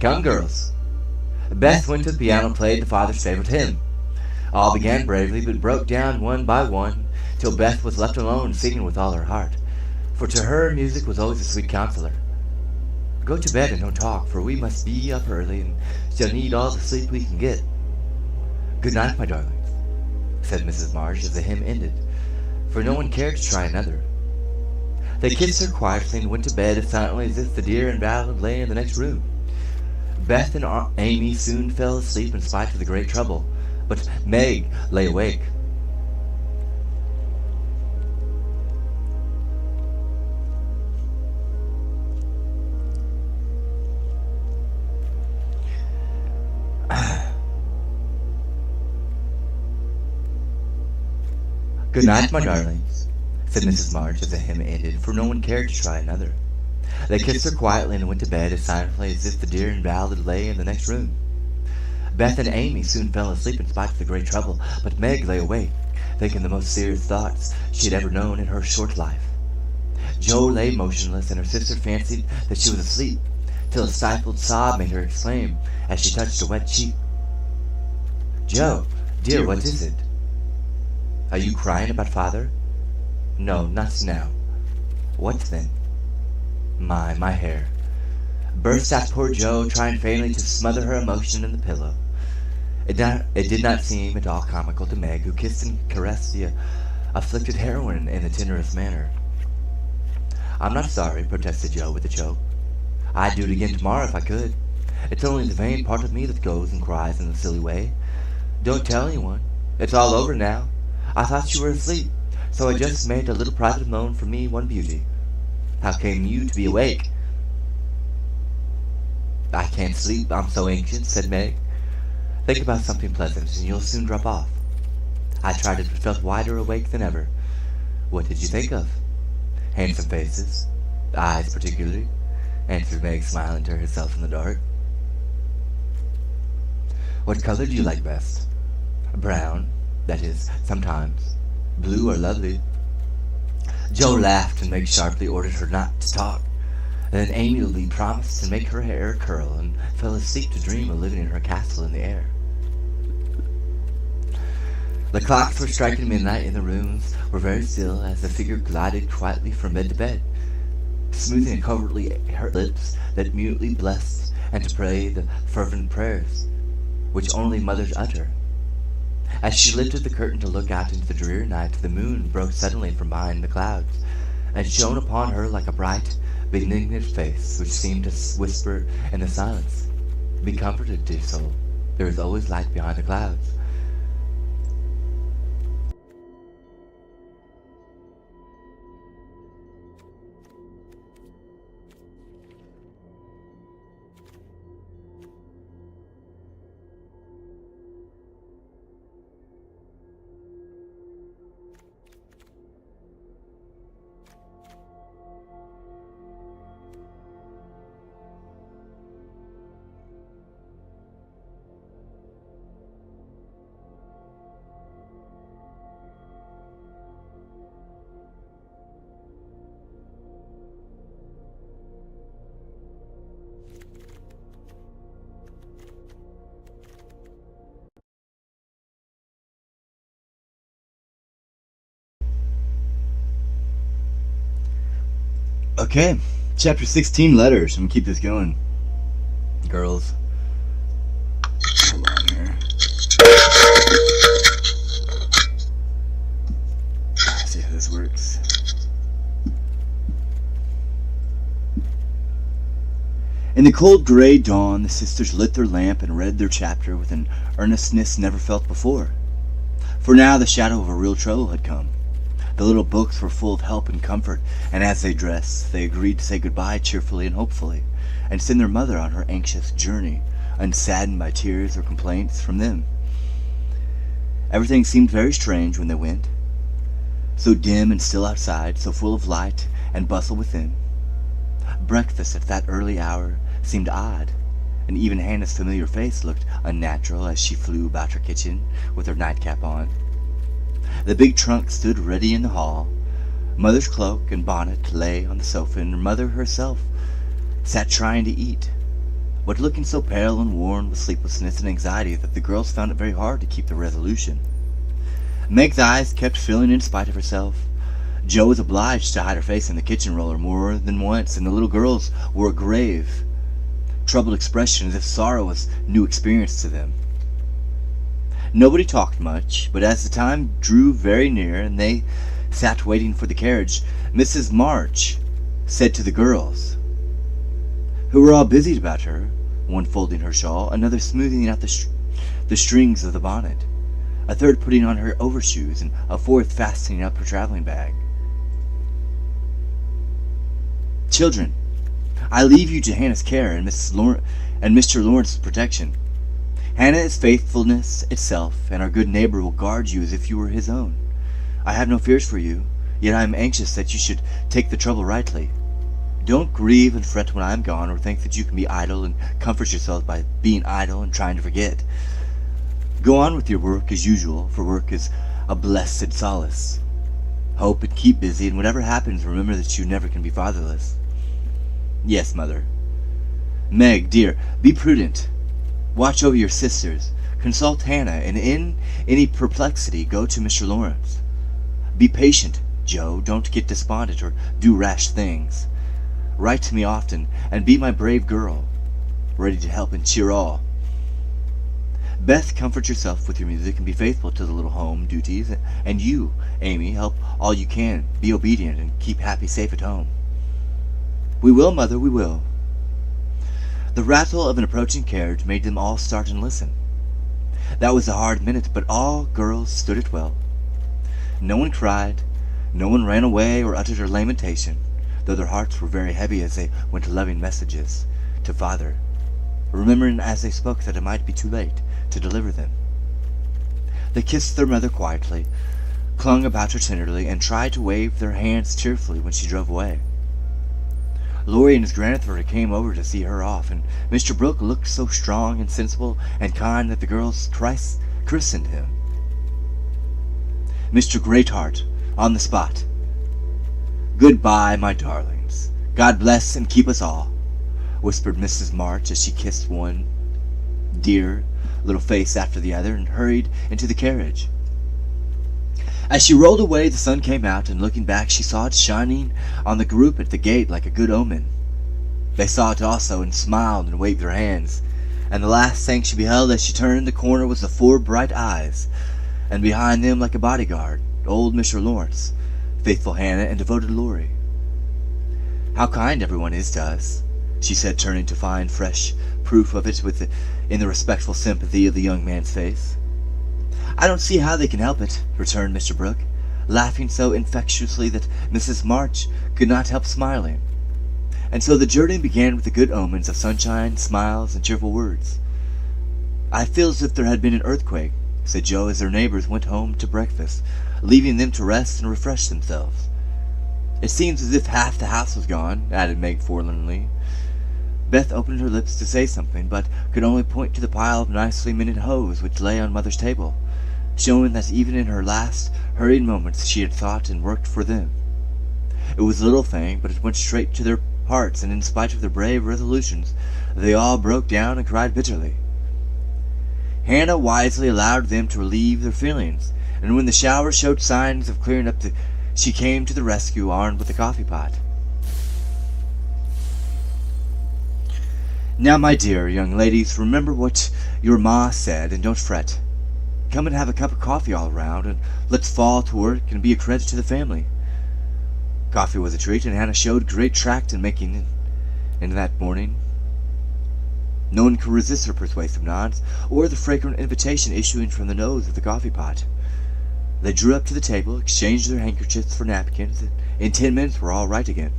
"Come, girls." Beth went to the piano and played the father's favorite hymn. All began bravely, but broke down one by one, till Beth was left alone singing with all her heart, for to her music was always a sweet counselor. "Go to bed and don't talk, for we must be up early and shall need all the sleep we can get." "Good night, my darlings," said Mrs. March as the hymn ended, for no one cared to try another. They kissed her quietly and went to bed as silently as if the dear invalid lay in the next room. Beth and Amy soon fell asleep in spite of the great trouble, but Meg lay awake. "Good night, my darlings," said Mrs. March as the hymn ended, for no one cared to try another. They kissed her quietly and went to bed as silently as if the dear invalid lay in the next room. Beth and Amy soon fell asleep in spite of the great trouble, but Meg lay awake, thinking the most serious thoughts she had ever known in her short life. Jo lay motionless, and her sister fancied that she was asleep, till a stifled sob made her exclaim as she touched a wet cheek, "Jo, dear, what is it? Are you crying about father?" "No, not now." "What then?" My hair," burst out poor Jo, trying vainly to smother her emotion in the pillow. It did not seem at all comical to Meg, who kissed and caressed the afflicted heroine in the tenderest manner. "I'm not sorry," protested Jo with a choke. "I'd do it again tomorrow if I could. It's only the vain part of me that goes and cries in a silly way. Don't tell anyone. It's all over now. I thought you were asleep, so I just made a little private moan for me, one beauty. How came you to be awake?" "I can't sleep, I'm so anxious," said Meg. "Think about something pleasant, and you'll soon drop off." I tried it, but felt wider awake than ever. "What did you think of?" "Handsome faces. Eyes, particularly," answered Meg, smiling to herself in the dark. "What color do you like best?" "Brown. That is, sometimes. Blue are lovely." Jo laughed, and Meg sharply ordered her not to talk. Then amiably promised to make her hair curl, and fell asleep to dream of living in her castle in the air. The clocks were striking midnight and the rooms were very still as the figure glided quietly from bed to bed, smoothing covertly her lips that mutely blessed and to pray the fervent prayers which only mothers utter. As she lifted the curtain to look out into the dreary night, the moon broke suddenly from behind the clouds, and shone upon her like a bright, benignant face, which seemed to whisper in the silence, "Be comforted, dear soul, there is always light behind the clouds." Okay, chapter 16, letters. I'm gonna keep this going. Girls. Hold on here. Let's see how this works. In the cold gray dawn, the sisters lit their lamp and read their chapter with an earnestness never felt before. For now the shadow of a real trouble had come. The little books were full of help and comfort, and as they dressed, they agreed to say goodbye cheerfully and hopefully, and send their mother on her anxious journey, unsaddened by tears or complaints from them. Everything seemed very strange when they went, so dim and still outside, so full of light and bustle within. Breakfast at that early hour seemed odd, and even Hannah's familiar face looked unnatural as she flew about her kitchen with her nightcap on. The big trunk stood ready in the hall. Mother's cloak and bonnet lay on the sofa, and her mother herself sat trying to eat, but looking so pale and worn with sleeplessness and anxiety that the girls found it very hard to keep their resolution. Meg's eyes kept filling in spite of herself. Jo was obliged to hide her face in the kitchen roller more than once, and the little girls wore a grave, troubled expression as if sorrow was new experience to them. Nobody talked much, but as the time drew very near and they sat waiting for the carriage, Mrs. March said to the girls, who were all busied about her, one folding her shawl, another smoothing out the strings of the bonnet, a third putting on her overshoes, and a fourth fastening up her traveling bag. "Children, I leave you to Hannah's care and Mr. Lawrence's protection. Hannah is faithfulness itself, and our good neighbor will guard you as if you were his own. I have no fears for you, yet I am anxious that you should take the trouble rightly. Don't grieve and fret when I am gone, or think that you can be idle and comfort yourselves by being idle and trying to forget. Go on with your work as usual, for work is a blessed solace. Hope and keep busy, and whatever happens, remember that you never can be fatherless. Yes, Mother. Meg, dear, be prudent. Watch over your sisters. Consult Hannah, and in any perplexity, go to Mr. Lawrence. Be patient, Jo. Don't get despondent or do rash things. Write to me often, and be my brave girl, ready to help and cheer all. Beth, comfort yourself with your music and be faithful to the little home duties. And you, Amy, help all you can. Be obedient and keep Happy safe at home. We will, Mother, we will. The rattle of an approaching carriage made them all start and listen. That was a hard minute, but all girls stood it well. No one cried, no one ran away or uttered a lamentation, though their hearts were very heavy as they went loving messages to Father, remembering as they spoke that it might be too late to deliver them. They kissed their mother quietly, clung about her tenderly, and tried to wave their hands cheerfully when she drove away. Laurie and his grandfather came over to see her off, and Mr. Brooke looked so strong and sensible and kind that the girls christened him Mr. Greatheart on the spot. Goodbye, my darlings. God bless and keep us all, whispered Mrs. March as she kissed one dear little face after the other and hurried into the carriage. As she rolled away, the sun came out, and looking back, she saw it shining on the group at the gate like a good omen. They saw it also, and smiled and waved their hands. And the last thing she beheld as she turned the corner was the 4 bright eyes, and behind them, like a bodyguard, old Mr. Lawrence, faithful Hannah, and devoted Laurie. "How kind everyone is to us," she said, turning to find fresh proof of it in the respectful sympathy of the young man's face. "I don't see how they can help it," returned Mr. Brooke, laughing so infectiously that Mrs. March could not help smiling. And so the journey began with the good omens of sunshine, smiles, and cheerful words. "I feel as if there had been an earthquake," said Joe as their neighbors went home to breakfast, leaving them to rest and refresh themselves. "It seems as if half the house was gone," added Meg forlornly. Beth opened her lips to say something, but could only point to the pile of nicely mended hose which lay on Mother's table, showing that even in her last hurried moments she had thought and worked for them. It was a little thing, but it went straight to their hearts, and in spite of their brave resolutions, they all broke down and cried bitterly. Hannah wisely allowed them to relieve their feelings, and when the shower showed signs of clearing up, she came to the rescue armed with a coffee pot. "Now, my dear young ladies, remember what your ma said, and don't fret. Come and have a cup of coffee all around, and let's fall to work and be a credit to the family." Coffee was a treat, and Hannah showed great tact in making it that morning. No one could resist her persuasive nods, or the fragrant invitation issuing from the nose of the coffee pot. They drew up to the table, exchanged their handkerchiefs for napkins, and in 10 minutes were all right again.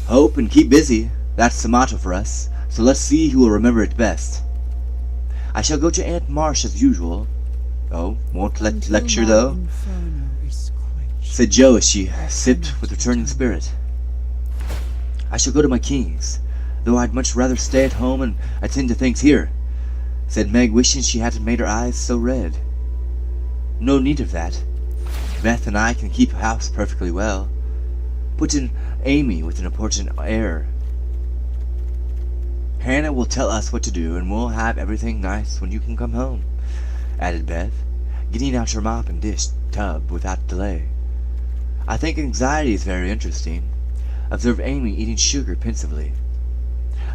"Hope and keep busy, that's the motto for us, so let's see who will remember it best. I shall go to Aunt Marsh as usual." "Oh, won't lecture, though?" said Joe as she sipped with returning spirit. "I shall go to my King's, though I'd much rather stay at home and attend to things here," said Meg, wishing she hadn't made her eyes so red. "No need of that. Beth and I can keep house perfectly well," put in Amy with an important air. "Hannah will tell us what to do, and we'll have everything nice when you can come home," added Beth, getting out her mop and dish tub without delay. "I think anxiety is very interesting," observed Amy, eating sugar pensively.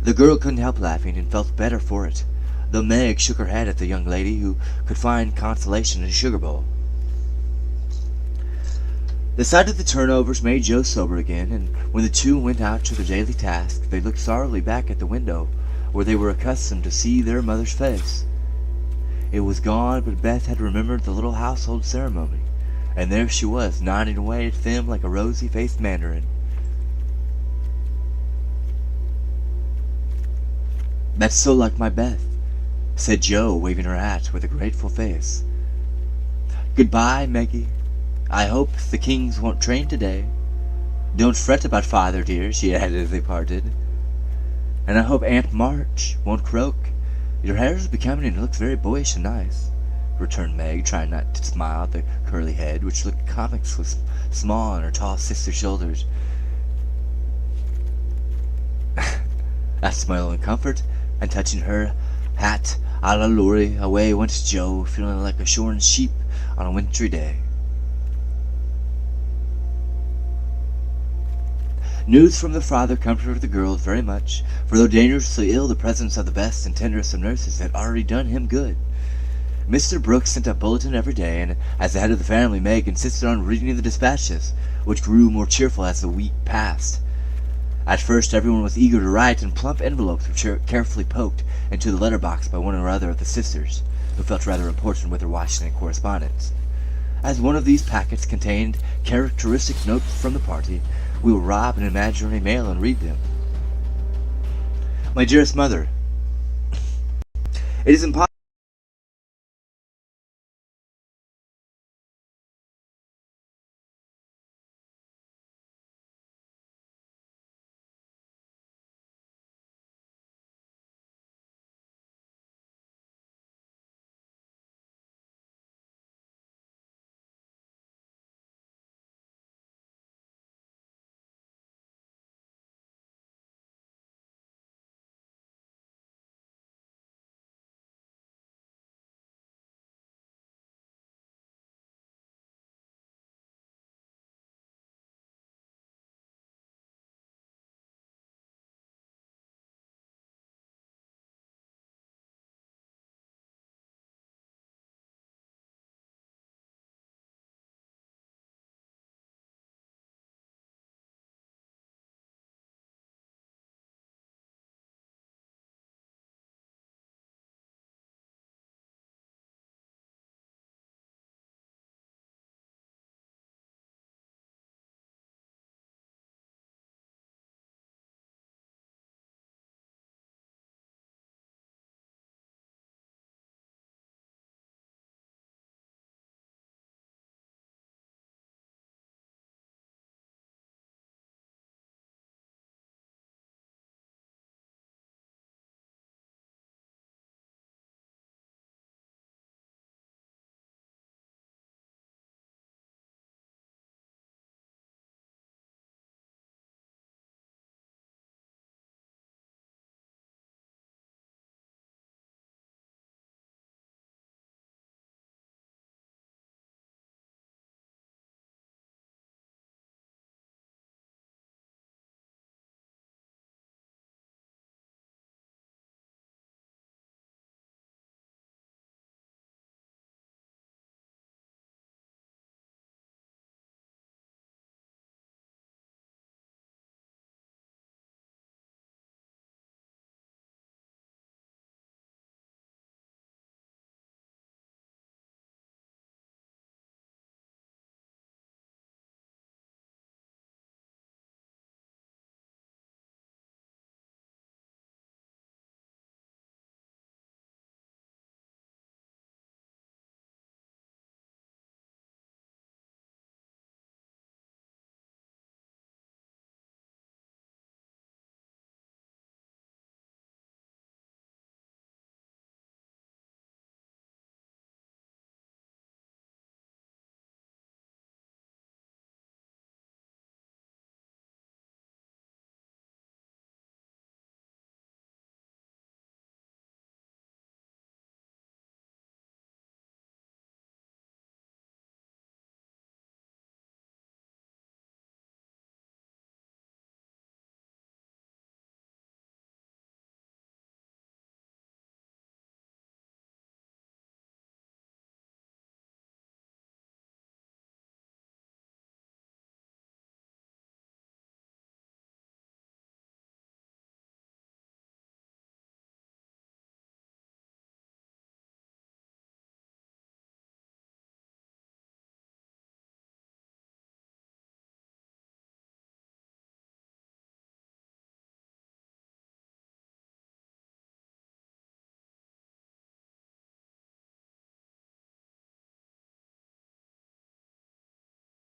The girl couldn't help laughing, and felt better for it, though Meg shook her head at the young lady who could find consolation in a sugar bowl. The sight of the turnovers made Joe sober again, and when the two went out to their daily task, they looked sorrowfully back at the window where they were accustomed to see their mother's face. It was gone, but Beth had remembered the little household ceremony, and there she was, nodding away at them like a rosy-faced mandarin. "That's so like my Beth," said Joe, waving her hat with a grateful face. "Goodbye, Meggie. I hope the Kings won't train today. Don't fret about father, dear," she added as they parted. "And I hope Aunt March won't croak. Your hair is becoming and looks very boyish and nice," returned Meg, trying not to smile at the curly head, which looked comically small on her tall sister's shoulders. That's my only comfort, and touching her hat a la Laurie, away went Joe, feeling like a shorn sheep on a wintry day. News from the father comforted the girls very much, for though dangerously ill, the presence of the best and tenderest of nurses had already done him good. Mr. Brooks sent a bulletin every day, and as the head of the family, Meg insisted on reading the dispatches, which grew more cheerful as the week passed. At first everyone was eager to write, and plump envelopes were carefully poked into the letterbox by one or other of the sisters, who felt rather important with their Washington correspondence. As one of these packets contained characteristic notes from the party, we will rob an imaginary mail and read them. "My dearest mother, it is impossible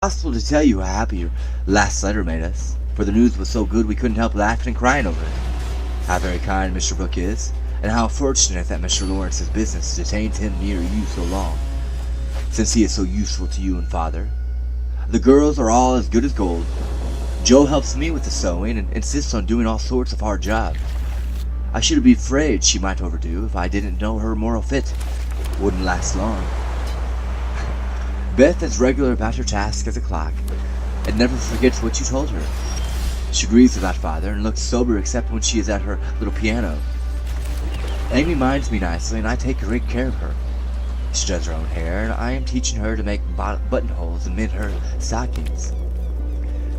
Possible to tell you how happy your last letter made us, for the news was so good we couldn't help laughing and crying over it. How very kind Mr. Brooke is, and how fortunate that Mr. Lawrence's business detains him near you so long, since he is so useful to you and father. The girls are all as good as gold. Jo helps me with the sewing and insists on doing all sorts of hard jobs. I should be afraid she might overdo if I didn't know her moral fit. Wouldn't last long. Beth is regular about her task as a clock, and never forgets what you told her. She grieves about father and looks sober except when she is at her little piano. Amy minds me nicely, and I take great care of her. She does her own hair, and I am teaching her to make buttonholes and mend her stockings.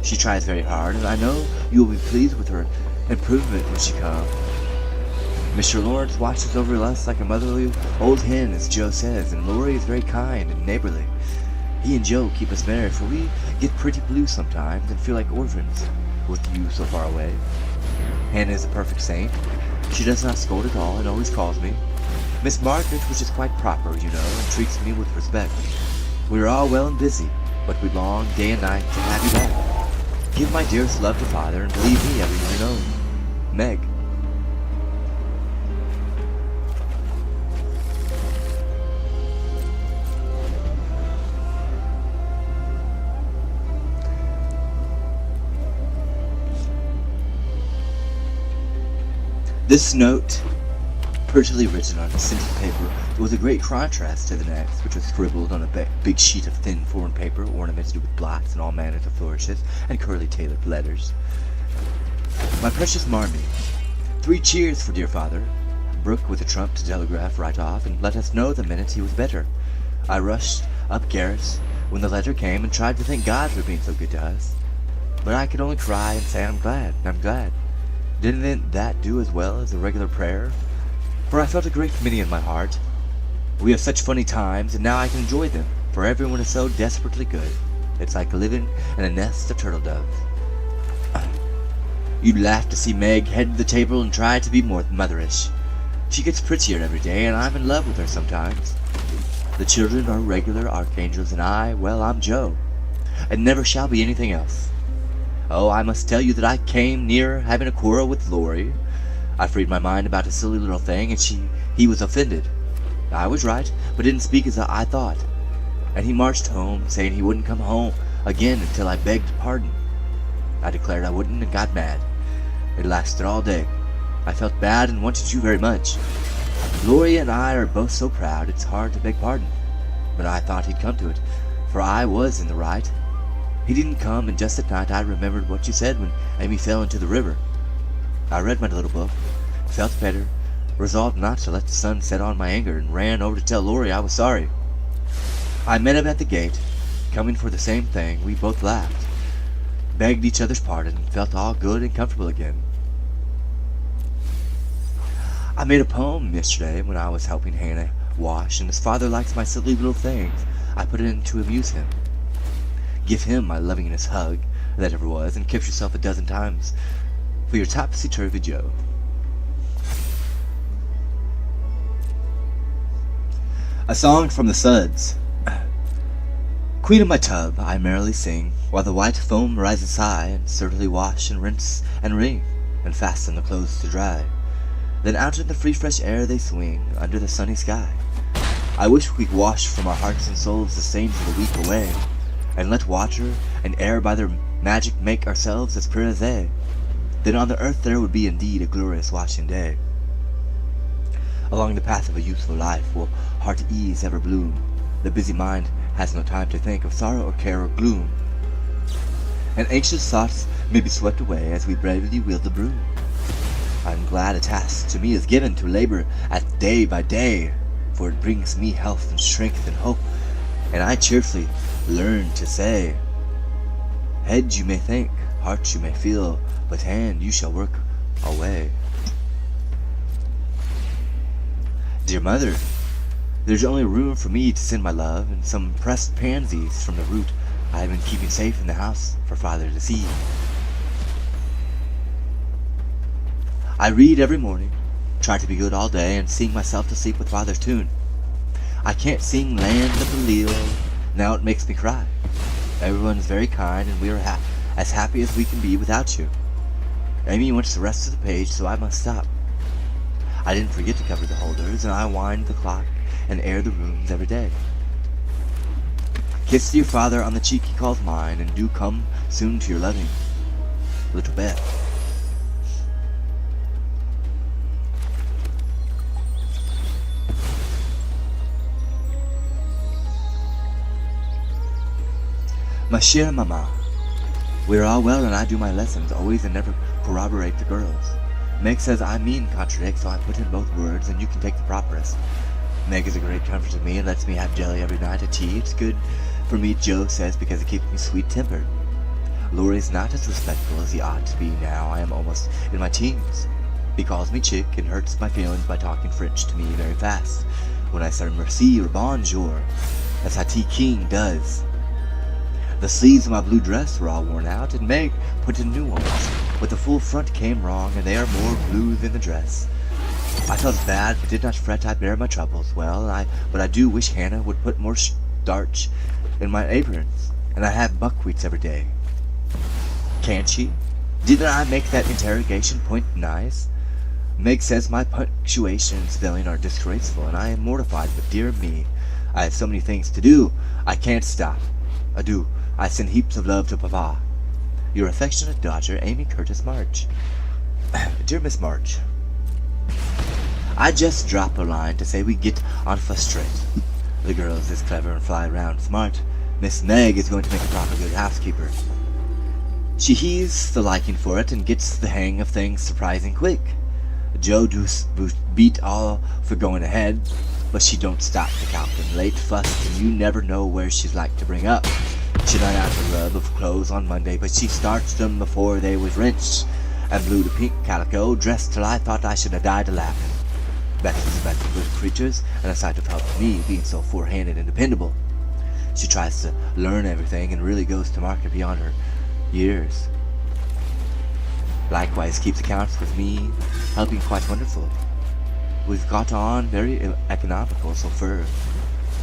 She tries very hard, and I know you will be pleased with her improvement when she comes. Mr. Lawrence watches over us like a motherly old hen, as Jo says, and Laurie is very kind and neighborly. He and Jo keep us merry, for we get pretty blue sometimes and feel like orphans with you so far away. Hannah is a perfect saint. She does not scold at all and always calls me Miss Margaret, which is quite proper, you know, and treats me with respect. We are all well and busy, but we long day and night to have you back. Give my dearest love to father, and believe me ever your own, Meg. This note, prettily written on scented paper, was a great contrast to the next, which was scribbled on a big sheet of thin foreign paper, ornamented with blots and all manners of flourishes and curly tailored letters. My precious Marmee, 3 cheers for dear father. Brooke with a trump to telegraph right off and let us know the minute he was better. I rushed up garret when the letter came and tried to thank God for being so good to us. But I could only cry and say I'm glad. Didn't that do as well as a regular prayer? For I felt a great many in my heart. We have such funny times, and now I can enjoy them, for everyone is so desperately good. It's like living in a nest of turtle doves. You'd laugh to see Meg head to the table and try to be more motherish. She gets prettier every day, and I'm in love with her sometimes. The children are regular archangels, and I'm Jo, and never shall be anything else. Oh, I must tell you that I came near having a quarrel with Laurie. I freed my mind about a silly little thing, and he was offended. I was right, but didn't speak as I thought. And he marched home, saying he wouldn't come home again until I begged pardon. I declared I wouldn't and got mad. It lasted all day. I felt bad and wanted you very much. Laurie and I are both so proud it's hard to beg pardon. But I thought he'd come to it, for I was in the right. He didn't come, and just at night I remembered what you said when Amy fell into the river. I read my little book, felt better, resolved not to let the sun set on my anger, and ran over to tell Laurie I was sorry. I met him at the gate, coming for the same thing. We both laughed, begged each other's pardon, and felt all good and comfortable again. I made a poem yesterday when I was helping Hannah wash, and his father likes my silly little things. I put it in to amuse him. Give him my lovingest hug that ever was, and kiss yourself a dozen times for your topsy-turvy Jo. A song from the Suds. Queen of my tub, I merrily sing, while the white foam rises high, and certainly wash and rinse and wring, and fasten the clothes to dry. Then out in the free fresh air they swing, under the sunny sky. I wish we could wash from our hearts and souls the stains of the week away, and let water and air by their magic make ourselves as pure as they. Then on the earth there would be indeed a glorious washing day. Along the path of a useful life will heart ease ever bloom. The busy mind has no time to think of sorrow or care or gloom, and anxious thoughts may be swept away as we bravely wield the broom. I am glad a task to me is given to labor at day by day, for it brings me health and strength and hope, and I cheerfully learn to say, head you may think, heart you may feel, but hand you shall work away. Dear mother, there's only room for me to send my love and some pressed pansies from the root I have been keeping safe in the house for father to see. I read every morning, try to be good all day, and sing myself to sleep with father's tune. I can't sing Land of the Leal, now it makes me cry. Everyone is very kind, and we are as happy as we can be without you. Amy wants the rest of the page, so I must stop. I didn't forget to cover the holders, and I wind the clock and air the rooms every day. Kiss your father on the cheek he calls mine, and do come soon to your loving little Beth. Ma chère maman, we are all well and I do my lessons, always and never corroborate the girls. Meg says I mean contradict, so I put in both words and you can take the properest. Meg is a great comfort to me and lets me have jelly every night at tea. It's good for me, Joe says, because it keeps me sweet-tempered. Laurie's not as respectful as he ought to be now. I am almost in my teens. He calls me chick and hurts my feelings by talking French to me very fast. When I say merci or bonjour, as Hattie King does. The sleeves of my blue dress were all worn out, and Meg put in new ones, but the full front came wrong, and they are more blue than the dress. I felt bad, but did not fret. I bear my troubles well, but I do wish Hannah would put more starch in my aprons, and I have buckwheats every day. Can't she? Didn't I make that interrogation point nice? Meg says my punctuation and spelling are disgraceful, and I am mortified, but dear me, I have so many things to do, I can't stop. Adieu. I send heaps of love to Papa. Your affectionate daughter, Amy Curtis March. Dear Miss March, I just drop a line to say we get on first straight. The girls is clever and fly round smart. Miss Meg is going to make a proper good housekeeper. She he's the liking for it and gets the hang of things surprising quick. Joe does beat all for going ahead, but she don't stop to calculate, fuss, and you never know where she's like to bring up. She let out a rub of clothes on Monday, but she starched them before they was rinsed, and blew the pink calico, dressed till I thought I should have died of laughing. Beth was about the good creatures, and a sight of help to me, being so forehanded and dependable. She tries to learn everything, and really goes to market beyond her years. Likewise keeps accounts with me, helping quite wonderful. We've got on very economical so far.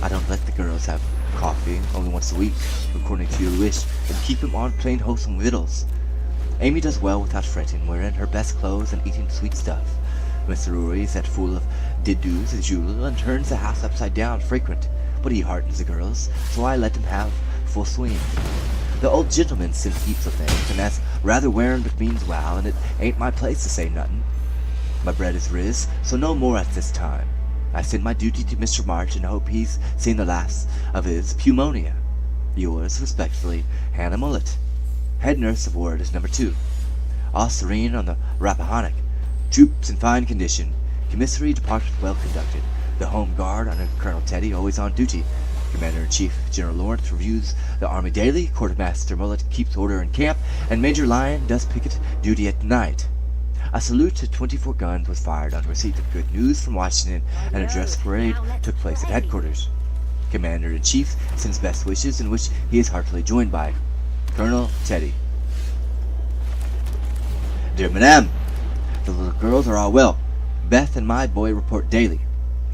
I don't let the girls have coffee only once a week, according to your wish, and keep them on plain wholesome victuals. Amy does well without fretting, wearing her best clothes and eating sweet stuff. Mr. Rory's that full of did-dos as usual, and turns the house upside down frequent, but he heartens the girls, so I let him have full swing. The old gentleman sends heaps of things, and that's rather wearing but means well, and it ain't my place to say nothin'. My bread is riz, so no more at this time. I send my duty to Mr. March and hope he's seen the last of his pneumonia. Yours respectfully, Hannah Mullet. Head nurse of ward is number 2. All serene on the Rappahannock. Troops in fine condition. Commissary department well conducted. The home guard under Colonel Teddy always on duty. Commander-in-Chief General Lawrence reviews the Army daily. Quartermaster Mullet keeps order in camp, and Major Lyon does picket duty at night. A salute to 24 guns was fired on receipt of good news from Washington, and a dress parade took place at headquarters. Commander-in-Chief sends best wishes, in which he is heartily joined by Colonel Teddy. Dear Madame, the little girls are all well. Beth and my boy report daily.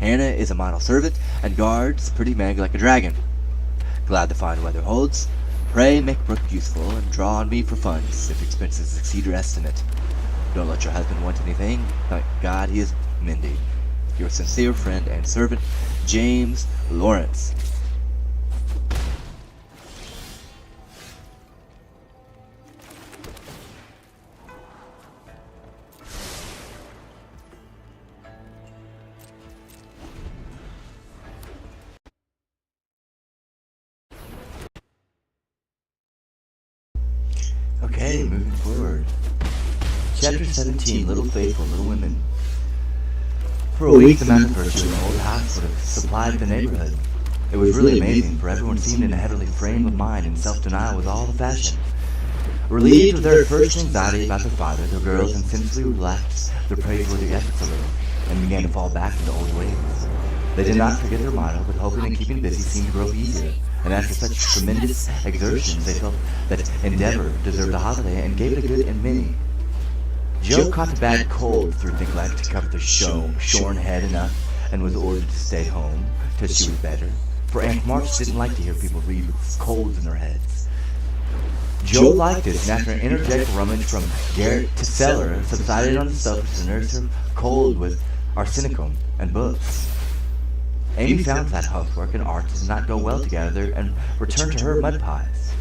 Hannah is a model servant, and guards pretty Meg like a dragon. Glad the fine weather holds. Pray make Brooke useful, and draw on me for funds, if expenses exceed your estimate. Don't let your husband want anything. Thank God he is mending. Your sincere friend and servant, James Lawrence. Okay, moving forward. Chapter 17, Little Faithful, Little Women. For a week, the mountain virtue in the old house would have supplied the neighborhood. It was really amazing, for everyone seemed in a heavenly frame of mind, and self-denial was all the fashion. Relieved of their first anxiety about their father, the girls insensibly relaxed their praiseworthy efforts a little, and began to fall back into old ways. They did not forget their motto, but hoping and keeping busy seemed to grow easier, and after such tremendous exertions, they felt that endeavor deserved a holiday, and gave it a good and many. Joe caught a bad cold through neglect to cover the shorn head enough, and was ordered to stay home till she was better, for Aunt March didn't like to hear people read with colds in their heads. Joe liked this, and after an energetic rummage from garret to cellar, subsided on the sofa to nurse her cold with arsenicum and books. Amy found that housework and art did not go well together and returned to her mud pies.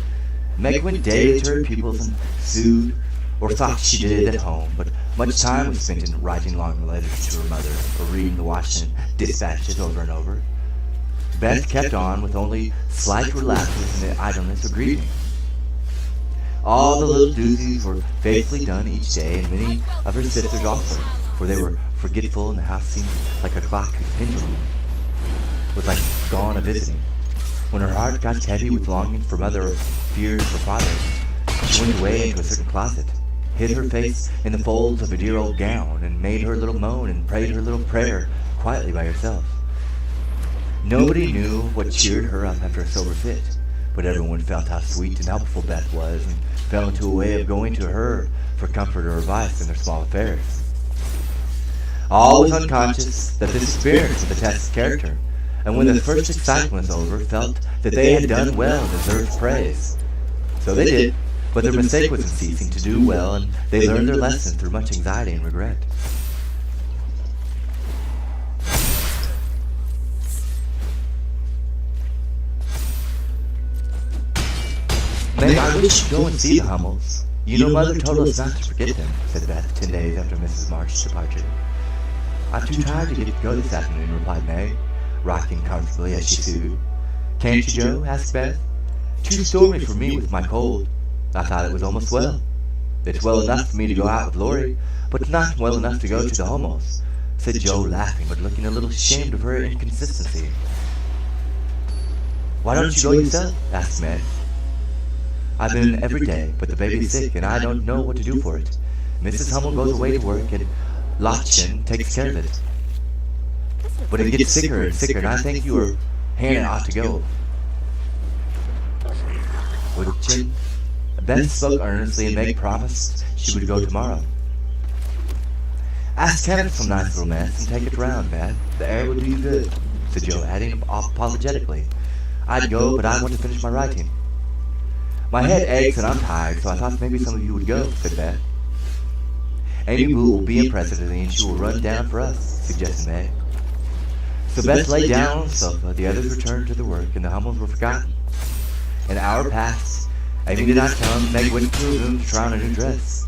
Meg went daily to her pupils and sewed, or thought she did at home, but much time was spent in writing long letters to her mother or reading the Washington dispatches over and over. Beth kept on with only slight relapses in the idleness of grieving. All the little duties were faithfully done each day, and many of her sisters also, for they were forgetful, and the house seemed like a clock pendulum, was like gone a-visiting. When her heart got heavy with longing for mother or fears for father, she went away into a certain closet, hid her face in the folds of a dear old gown, and made her little moan and prayed her little prayer quietly by herself. Nobody knew what cheered her up after a sober fit, but everyone felt how sweet and helpful Beth was, and fell into a way of going to her for comfort or advice in their small affairs. All was unconscious that this experience of the test's character, and when the first excitement was over, felt that they had done well and deserved praise. So they did, but their mistake was in ceasing to do well, and they learned their lesson through much anxiety and regret. Meg, I wish you'd go and see the Hummels. You know Mother told us not to forget them, said Beth 10 days after Mrs. March's departure. I'm too tired to go this afternoon, replied Meg, rocking comfortably as she sewed. Can't you, Joe? Asked Beth. Too stormy for me with my cold. I thought it was almost well. It's well enough for me to go out with Laurie, but not well enough to go to the Hummels, said Joe, laughing but looking a little ashamed of her inconsistency. Why don't you go yourself? Asked Meg. I've been every day, but the baby's sick, and I don't know what to do for it. Mrs. Hummel goes away to work, and Lottchen takes care of it. But it gets sicker and sicker, and I think you or Hannah ought to go. Would you? Beth spoke earnestly, and Meg promised she would go tomorrow. Ask Hannah for some nice little mess, and take it round, Beth. The air would do you good, said Joe, adding apologetically. I'd go, but I want to finish my writing. My head aches and I'm tired, so I thought maybe some of you would go, said Beth. Amy Boo will be in presently, and she will run down for us, suggested Meg. So Beth lay down on the sofa, the others returned to their work, and the Hummels were forgotten. An hour passed. Amy did not come. Meg went to her room to try on a new dress.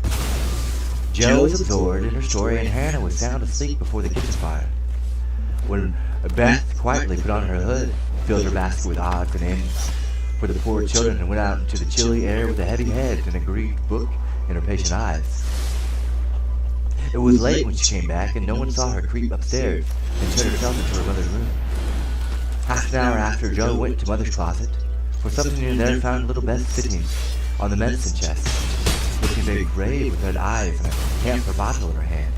Jo was absorbed in her story, and Hannah was sound asleep before the kitchen fire. When Beth quietly put on her hood, filled her basket with odds and ends for the poor children, and went out into the chilly air with a heavy head and a grieved book in her patient eyes. It was late when she came back, and no one saw her creep upstairs and shut herself into her mother's room. Half an hour after, Jo went to Mother's closet for something in there, and found little Beth sitting on the medicine chest, looking very grave with red eyes and a camphor bottle in her hand.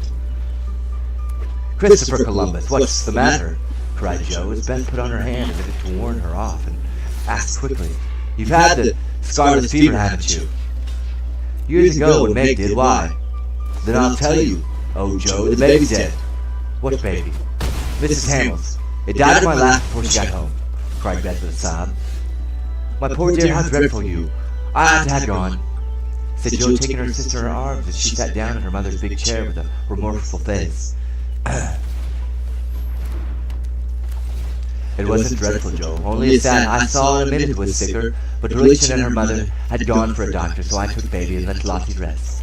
Christopher Columbus, what's the matter? Cried Jo as Beth put on her hand as if to warn her off, and asked quickly, You've had the scarlet fever, haven't you? Years ago when Meg did, why? Then I'll tell you, oh Jo, the baby's dead. What baby? Mrs. Hamill's. It died in my lap before she got home, cried Beth with a sob. My poor dear, how dreadful you. I ought to have gone, said Jo, taking her sister in her arms as she sat down in her mother's big chair with a remorseful face. It wasn't dreadful, Jo, only it's sad. I saw in a minute it was sicker, but Louisa and her mother had gone for a doctor, so I took baby and let Lottie rest.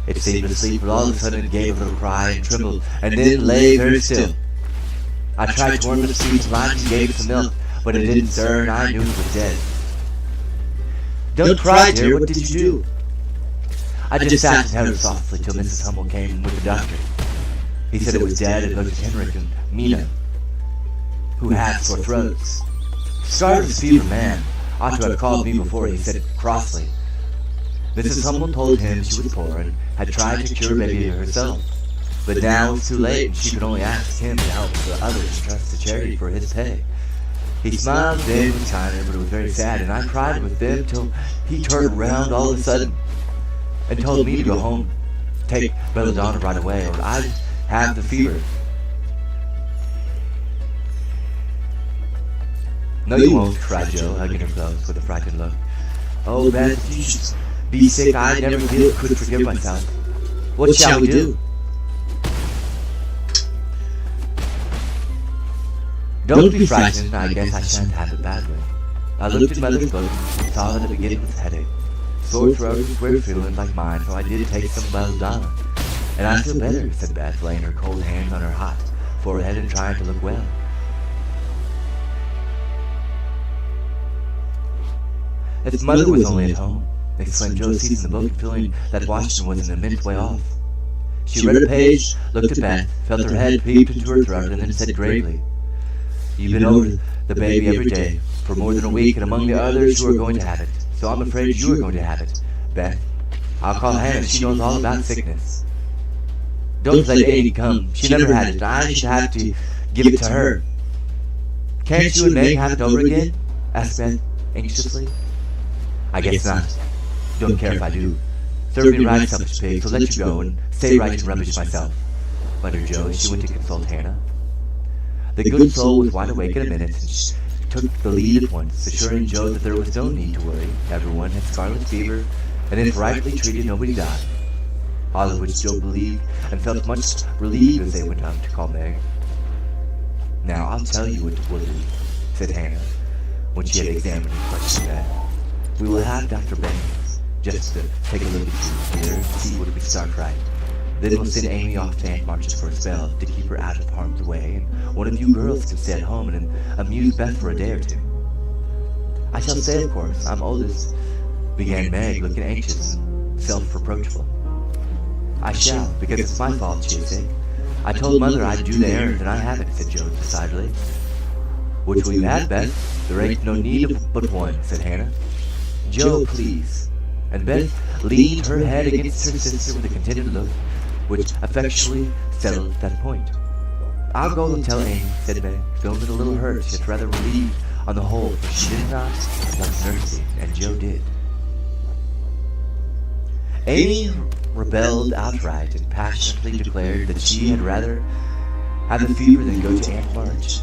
It seemed to sleep, but all of a sudden it gave a little cry and trembled, and then lay very still. I tried to warm it to sweet lunch and gave it some milk, but it didn't stir, and I knew it was dead. Don't cry, dear, what did you do? I just sat and held her softly till Mrs. Hummel came with the doctor. He said it was dead, and looked at Henrik and Mina, who had sore throats. Scarlet fever man ought to have called me before, he said crossly. Mrs. Hummel told him she was poor and had tried to cure baby herself, but now it was too late, and she could only ask him to help the others trust to charity for his pay. He smiled then with kindness, but it was very sad, and I cried with them till he turned around all of a sudden and told me to go home, take belladonna right away, or I'd have the fever. No, you won't, cried Jo, hugging her close with a frightened look. Oh, Beth, if you should be sick, I never could forgive myself. What shall we do? Don't be frightened, I guess I shan't have it badly. I looked at Mother's book and saw that it began with headache. Sore throat and queer feeling like mine, so I did take some belladonna. And I feel better, said Beth, laying her cold hands on her hot forehead and trying to look well. If Mother was only at home, exclaimed Joe, seizing the book and feeling that Washington was an immense way off. She read a page, looked at Beth, felt her head peeped into her throat, and then said gravely, "You've been over the baby every day for more than a week, and among the others who are going to have it. So I'm afraid you are going to have it, Beth. I'll call Hannah. She knows all about sickness. Don't let Amy come. She never had it. I should have to give it to her." "Can't you and Meg have it over again?" asked Beth anxiously. "I guess not. Don't care if I do. Serve me right, selfish pig, so let you go and stay right and rubbish myself," muttered Joe as she went to consult Hannah. The good soul was wide awake in a minute, and she took the lead at once, assuring Joe that there was no need to worry. Everyone had scarlet fever, and if rightly treated, nobody died. All of which Joe believed, and felt much relieved as they went up to call Meg. "Now I'll tell you what we'll do," said Hannah, when she had examined and questioned Beth. "We will have Dr. Banks just to take a look at you here and see what we start right. Then we'll send Amy off to Aunt March's for a spell to keep her out of harm's way, and one of you girls can stay at home and amuse Beth for a day or two." "I shall stay, of course. I'm oldest," began Meg, looking anxious and self-reproachful. "I shall, because it's my fault she is sick. I told Mother I'd do the errand, and I haven't," said Joe decidedly. "Which will you have, Beth? There ain't no need of but one," said Hannah. "Joe, please." And Beth leaned her head against her sister with a contented look, which effectually settled that point. "I'll go and tell Amy," said Meg, feeling a little hurt, yet rather relieved on the whole, for she did not want nursing, and Joe did. Amy rebelled outright and passionately declared that she had rather have the fever than go to Aunt March.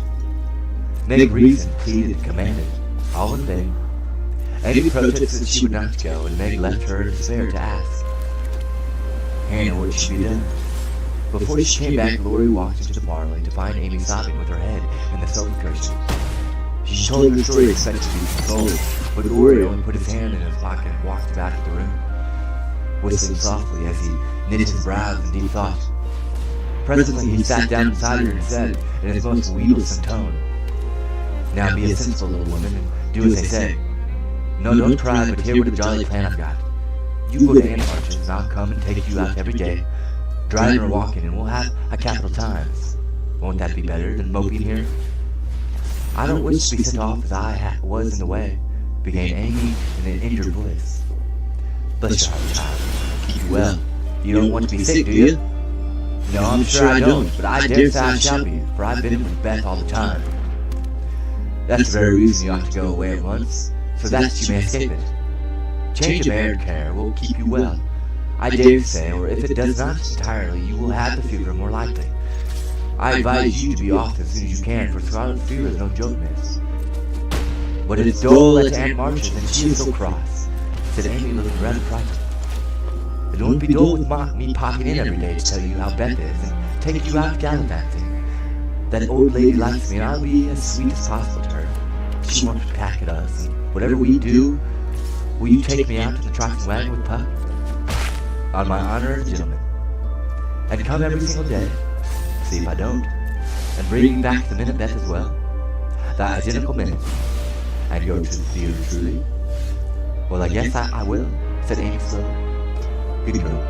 Meg reasoned, pleaded, and commanded, all in vain. Amy protested that she would not go, and Meg left her in despair to ask Hannah what should be done. Before she came back, Laurie walked into the parlor to find Amy sobbing with her head in the sofa cushions. She told her story expected to be consoled, but Laurie only put his hand in his pocket and walked about the room, whistling softly as he knit his brows in deep thought. Presently he sat down beside her and said, in his most wheedlesome tone, "Now be a sensible little woman and do as I say. No, don't cry, but hear what a jolly plan I've got. You go to Aunt March's, and I'll come and take you out every day, driving or walking, and we'll have a capital time. Won't that be better than moping here?" "I don't wish to be sent off as I was in the way," began Amy in an injured voice. "Bless your heart, child. Keep you well. You don't want to be sick, do you?" "No, I'm sure I don't, but I dare say I shall be, for I've been with Beth all the time." "That's the very reason you ought to go away at once, so that you may escape it. Change of air and care will keep you well, I dare say, or if it does not entirely, you will have the fever more likely. I advise you to be off as soon as you can, for scarlet fever is no joke, miss." "But it's dole at Aunt March's, and she is so cross," said Amy, looking rather frightened. "It won't be dull with me popping in every day to tell you how Beth is, and take you out gallivanting. That old lady likes me, and I'll be as sweet as possible to her. She won't pack at us, and whatever we do, will you take me out to the trotting wagon with Puck?" "On my honor as a gentleman. And come every single day. See if I don't. And bring me back the minute Beth as well. The identical minute. And yours truly." "Well, I guess I will," said Amy slowly. "Good girl.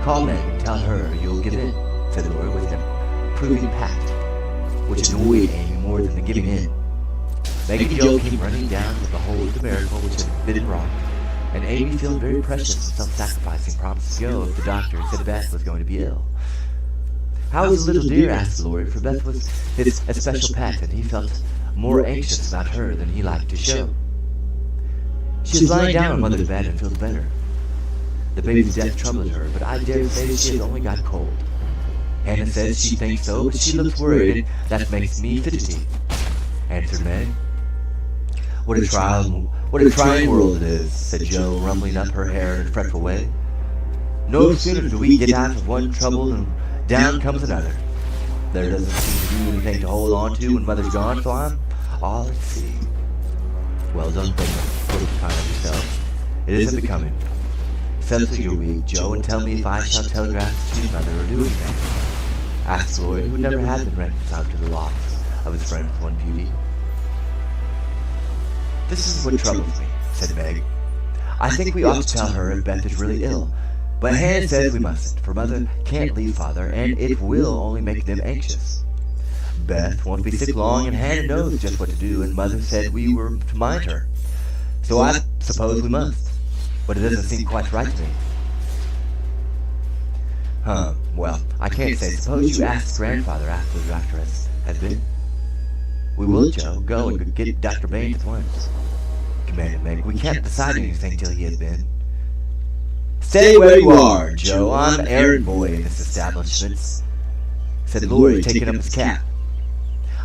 Call Meg and tell her you'll give in," said Laura with an approving pat, which annoyed Amy more than the giving in. Meg and Joe came running down to behold the miracle which had been wrought, and Amy, feeling very precious and self-sacrificing, promised to go if the doctor said Beth was going to be ill. "How is the little dear?" asked Laurie, for Beth was his especial pet, and he felt more anxious about her than he liked to show. "She is lying down on Mother's bed and feels better. The baby's death troubled her, but I dare say she has only got cold. Hannah says she thinks so, but she looks worried, and that makes me fidgety," answered Meg. What a trying world it is, said Joe, rumbling up her hair in a fretful way. No sooner do we get out of one trouble than down comes another. There doesn't seem to be anything to hold on to when Mother's gone, so I'm all at sea. Well, don't think so kind of yourself. It isn't becoming. Censor your week, Joe, and tell me if I shall telegraph to your mother or do anything. Asked Lloyd, who never had been reconciled to the loss of his friend's one beauty. This is what troubles me, said Meg. I think we ought to tell her if Beth is really ill, but Hannah says we mustn't, for Mother can't leave Father, and it will only make them anxious. Beth won't be sick long, and Hannah knows just what to do, and Mother said we were to mind her. So I suppose we must, but it doesn't seem quite right to me. Well, I can't say. Suppose you ask Grandfather after the doctor has been. We will, Joe. Go and get Dr. Baines at once, commanded Meg. We can't decide anything till he has been. Stay where you are, Joe. I'm errand boy in this establishment, said Laurie, taking up his cap.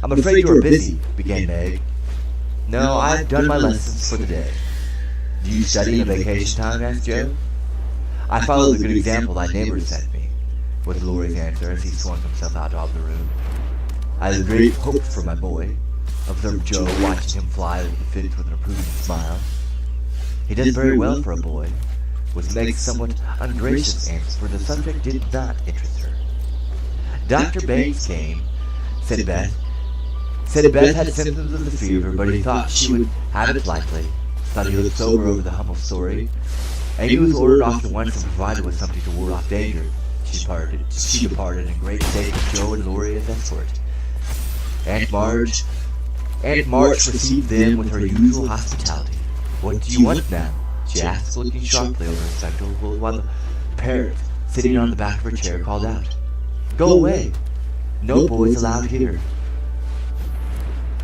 I'm afraid you are busy, began Meg. No, I've done my lessons for the day. Do you study in vacation time? Asked Joe. I follow the good example thy neighbor set me, was Laurie's answer as he swung himself out of the room. I have great hope for my boy, observed Joe, watching him fly over the fence with an approving smile. He does very well for a boy, was Meg's somewhat ungracious answer, for the subject did not interest her. Dr. Baines came, said Beth. Said Beth had symptoms of the fever, but he thought she would have it lightly. Thought he looked sober over the humble story. Amy was ordered off at once and provided with something to ward off danger. She departed in great state with Joe and Laurie as escort. Aunt March received them with her usual hospitality. What do you want now? She asked, looking sharply over her spectacles, while the parrot, sitting on the back of her chair, called out, Go away! No boys allowed here.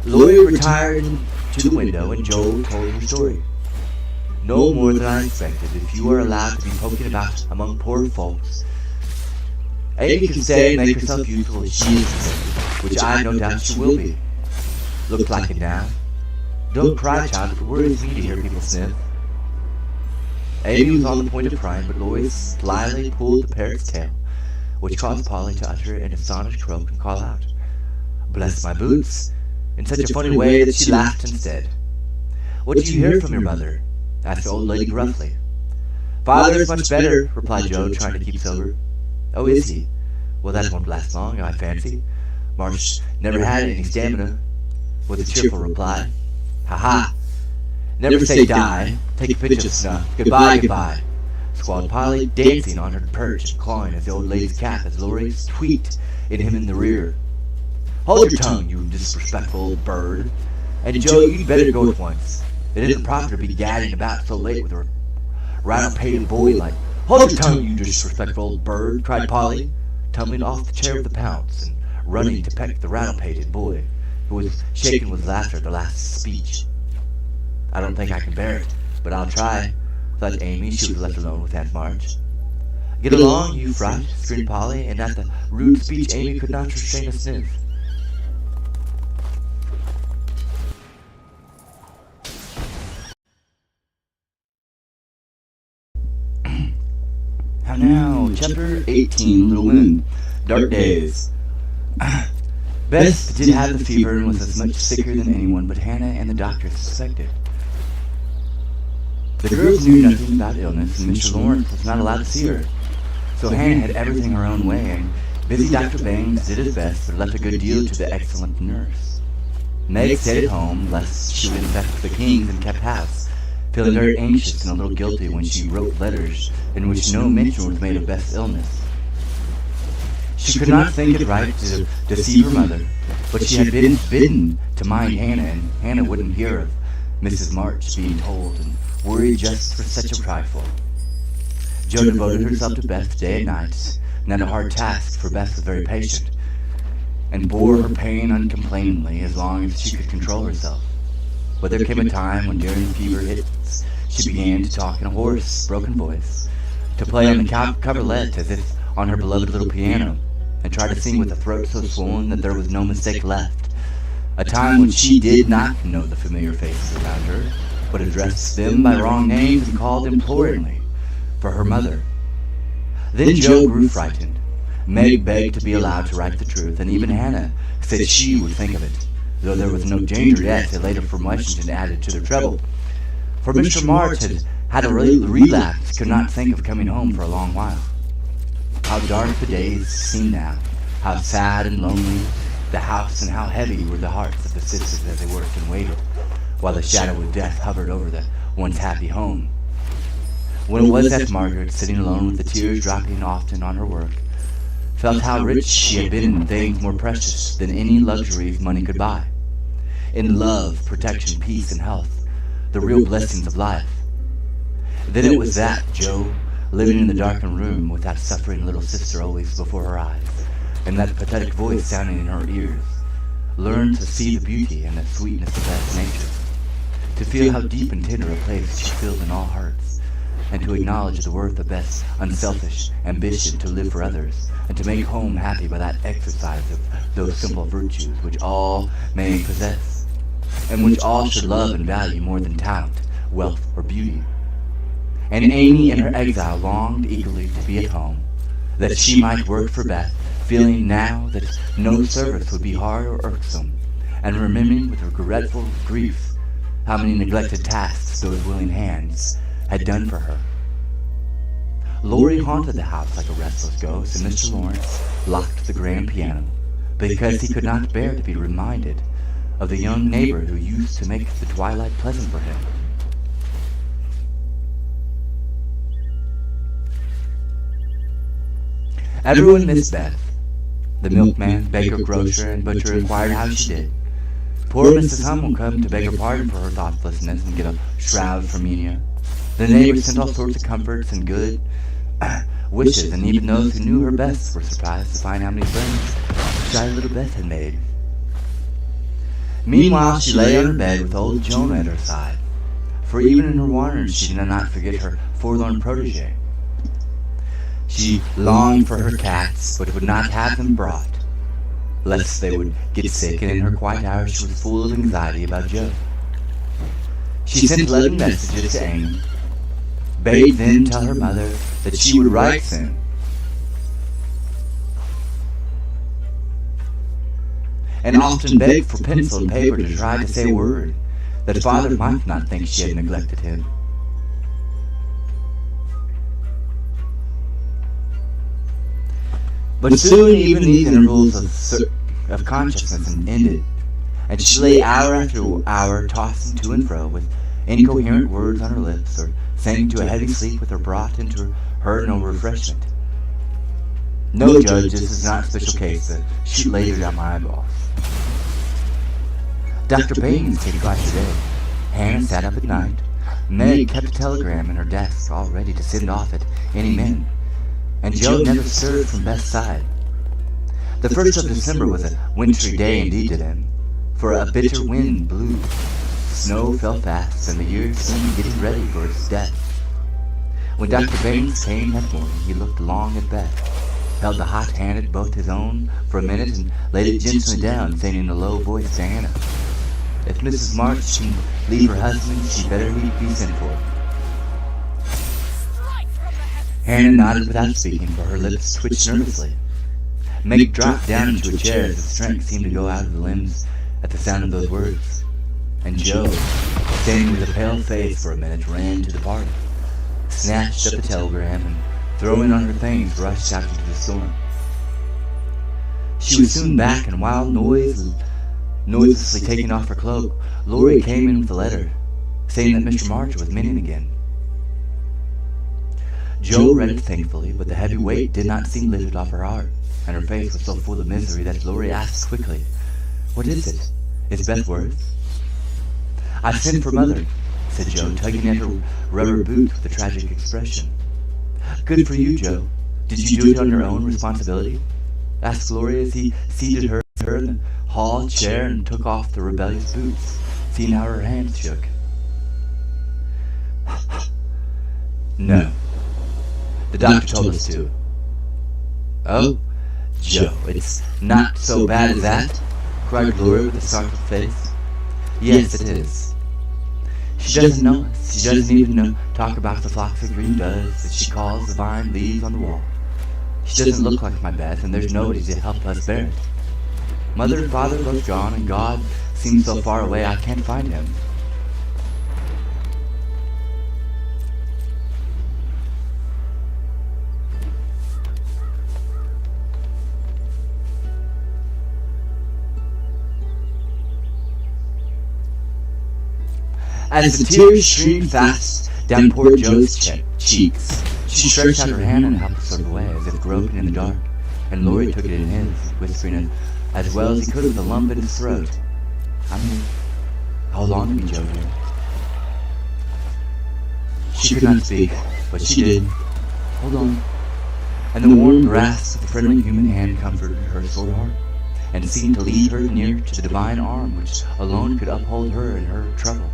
Laurie retired to the window, and Joe told her story. No more than I expected. If you are allowed to be poking about among poor folks, Amy can stay and make herself useful as she is, which I have no doubt she will be. Look like it now. Don't cry, child. It worries me to hear people sniff. Amy was on the point of crying, but Laurie slyly pulled the parrot's tail, which caused Polly to utter an astonished croak and call out, Bless my boots, in such a funny way that she laughed instead. What did you hear from your mother? Asked the old lady gruffly. Father is much better, replied Joe, trying to keep sober. Oh, is he? Well, that won't last long, I fancy. Marsh never had any stamina, was the cheerful reply. Ha-ha! Never say die. Take a pinch of snuff. Goodbye, goodbye, squalled Polly, dancing on her perch and clawing at the old lady's cap as Laurie tweaked at him in the rear. Hold your tongue, you disrespectful old bird. And Joe, you'd better go at once. It isn't proper to be gadding about so late with a rattle-pated boy like. Hold your tongue, you disrespectful old bird, cried Polly, tumbling off the chair with a pounce and running to peck the rattle-pated boy, who was shaken with laughter at the last speech. I don't think I can bear it, but I'll try, thought Amy. She was left alone with Aunt March. Get along, you fright, screamed Polly, and at the rude speech Amy could not restrain a sniff. How now, Chapter 18, Little Women, Dark Days. Beth did have the fever and was as much sicker than anyone but Hannah and the doctor suspected. The girls knew nothing about illness, and Mr. Lawrence was not allowed to see her. So Hannah had everything her own way, and busy Dr. Baines did his best, but left a good deal to the excellent nurse. Meg stayed at home, lest she would infect the Kings, and kept house, feeling very anxious and a little guilty when she wrote letters in which no mention was made of Beth's illness. She could not think it right to deceive her mother, but she had been bidden to mind Hannah, and Hannah wouldn't hear of Mrs. March being told, and worried just for such a trifle. Jo devoted herself to Beth day and night, not a hard task, for Beth was very patient, and bore her pain uncomplainingly as long as she could control herself. But there came a time when during the fever hits, she began to talk in a hoarse, broken voice, to play on the coverlet as if on her beloved little piano, and try to sing with a throat so swollen that there was no mistake left. A time when she did not know the familiar faces around her, but addressed them by wrong names and called imploringly for her mother. Then Joe grew frightened. Meg begged to be allowed to write the truth, and even Hannah said she would think of it, though there was no danger yet. They later from Washington added to their trouble. For Mr. March had a relapse, could not think of coming home for a long while. How dark the days seemed now, how sad and lonely the house, and how heavy were the hearts of the sisters as they worked and waited, while the shadow of death hovered over the once happy home. When it was that Margaret, sitting alone with the tears dropping often on her work, felt how rich she had been in things more precious than any luxuries money could buy. In love, protection, peace, and health, the real blessings of life. Then it was that Joe, living in the darkened room with that suffering little sister always before her eyes, and that pathetic voice sounding in her ears, learned to see the beauty and the sweetness of that nature, to feel how deep and tender a place she filled in all hearts, and to acknowledge the worth of Beth's unselfish ambition to live for others, and to make home happy by that exercise of those simple virtues which all may possess, and which all should love and value more than talent, wealth, or beauty. And Amy in her exile longed eagerly to be at home, that she might work for Beth, feeling now that no service would be hard or irksome, and remembering with regretful grief how many neglected tasks those willing hands had done for her. Laurie haunted the house like a restless ghost, and Mr. Lawrence locked the grand piano, because he could not bear to be reminded of the young neighbor who used to make the twilight pleasant for him. Everyone missed Beth. The milkman, baker, grocer, and butcher inquired how she did. Poor Mrs. Hum will come to beg her pardon for her thoughtlessness and get a shroud from Enia. The neighbors sent all sorts of comforts and good wishes, and even those who knew her best were surprised to find how many friends shy little Beth had made. Meanwhile, she lay on her bed with old Jonah at her side, for even in her wanderings she did not forget her forlorn protege. She longed for her cats, but would not have them brought, lest they would get sick, and in her quiet hours she was full of anxiety about Joe. She sent 11 messages to Amy, bade then tell her mother that she would write soon, and often begged for pencil and paper to try to say a word, that father might not think she had neglected him. But soon even these intervals of consciousness ended, and she lay hour after hour tossing to and fro with incoherent words on her lips, or sank to a heavy sleep with her brought into her no refreshment. No, Judge, this is not a special case to shoot lasers out my eyeballs. Dr. Baines came twice a day. Hannah sat up at night. Meg kept a telegram in her desk, all ready to send off at any minute. And Joe never stirred from Beth's side. The 1st of December was a wintry day indeed to them, for a bitter wind blew. Snow fell fast, and the year seemed getting ready for its death. When Dr. Baines came that morning, he looked long at Beth, held the hot hand at both his own for a minute, and laid it gently down, saying in a low voice to Hannah, "If Mrs. March can leave her husband, she better be sent for." Hannah nodded without speaking, for her lips twitched nervously. Meg dropped down into a chair as the strength seemed to go out of the limbs at the sound of those words. And Joe, standing with a pale face for a minute, ran to the party, snatched up the telegram, and throwing on her things, rushed out into the storm. She was soon back, and while noiselessly taking off her cloak, Laurie came in with a letter, saying that Mr. March was mending again. Joe read it thankfully, but the heavy weight did not seem lifted off her heart, and her face was so full of misery that Laurie asked quickly, "What is it? Is Beth worse?" "I sent for Mother," said Joe, tugging at her rubber boot with a tragic expression. "Good for you, Joe. Did you do it on your own responsibility?" asked Laurie as he seated her in the hall chair and took off the rebellious boots, seeing how her hands shook. "No. The doctor told us to." "Oh, Joe, it's not so bad as that?" cried Glory with a startled face. Yes, it is. She doesn't know us. She doesn't even talk about the flocks of green doves that she calls the vine leaves on the wall. She doesn't look like my Beth, and there's nobody to help us bear it. Mother and father both gone, and God seems so far away I can't find him. As the tears streamed fast down poor Joe's cheeks, she stretched out her hand in a helpless sort of way, as if groping in the dark, and Laurie took it in his, whispering as well as he could with a lump in his throat. I'm here. Hold on to me, Joe dear. She could not speak, but she did. Hold on. And the warm grasp of a friendly human hand comforted her sore heart, and seemed to lead her near to the divine arm which alone could uphold her in her trouble.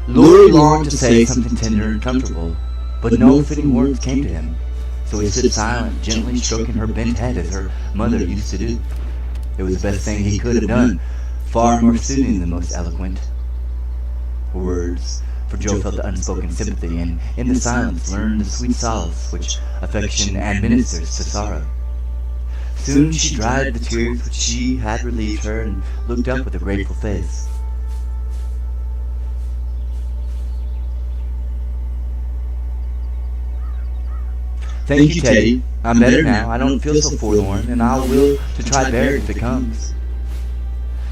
Laurie longed to say something tender and comfortable, but no fitting words came to him, so he stood silent, gently stroking her bent head as her mother used to do. It was the best thing he could have done, far more soothing than most eloquent words, for Joe felt the unspoken sympathy, and in the silence learned the sweet solace which affection administers to sorrow. Soon she dried the tears which she had relieved her, and looked up with a grateful face. Thank you, Teddy. I'm better now. I don't feel so forlorn, and I'll will to try bear it if it comes.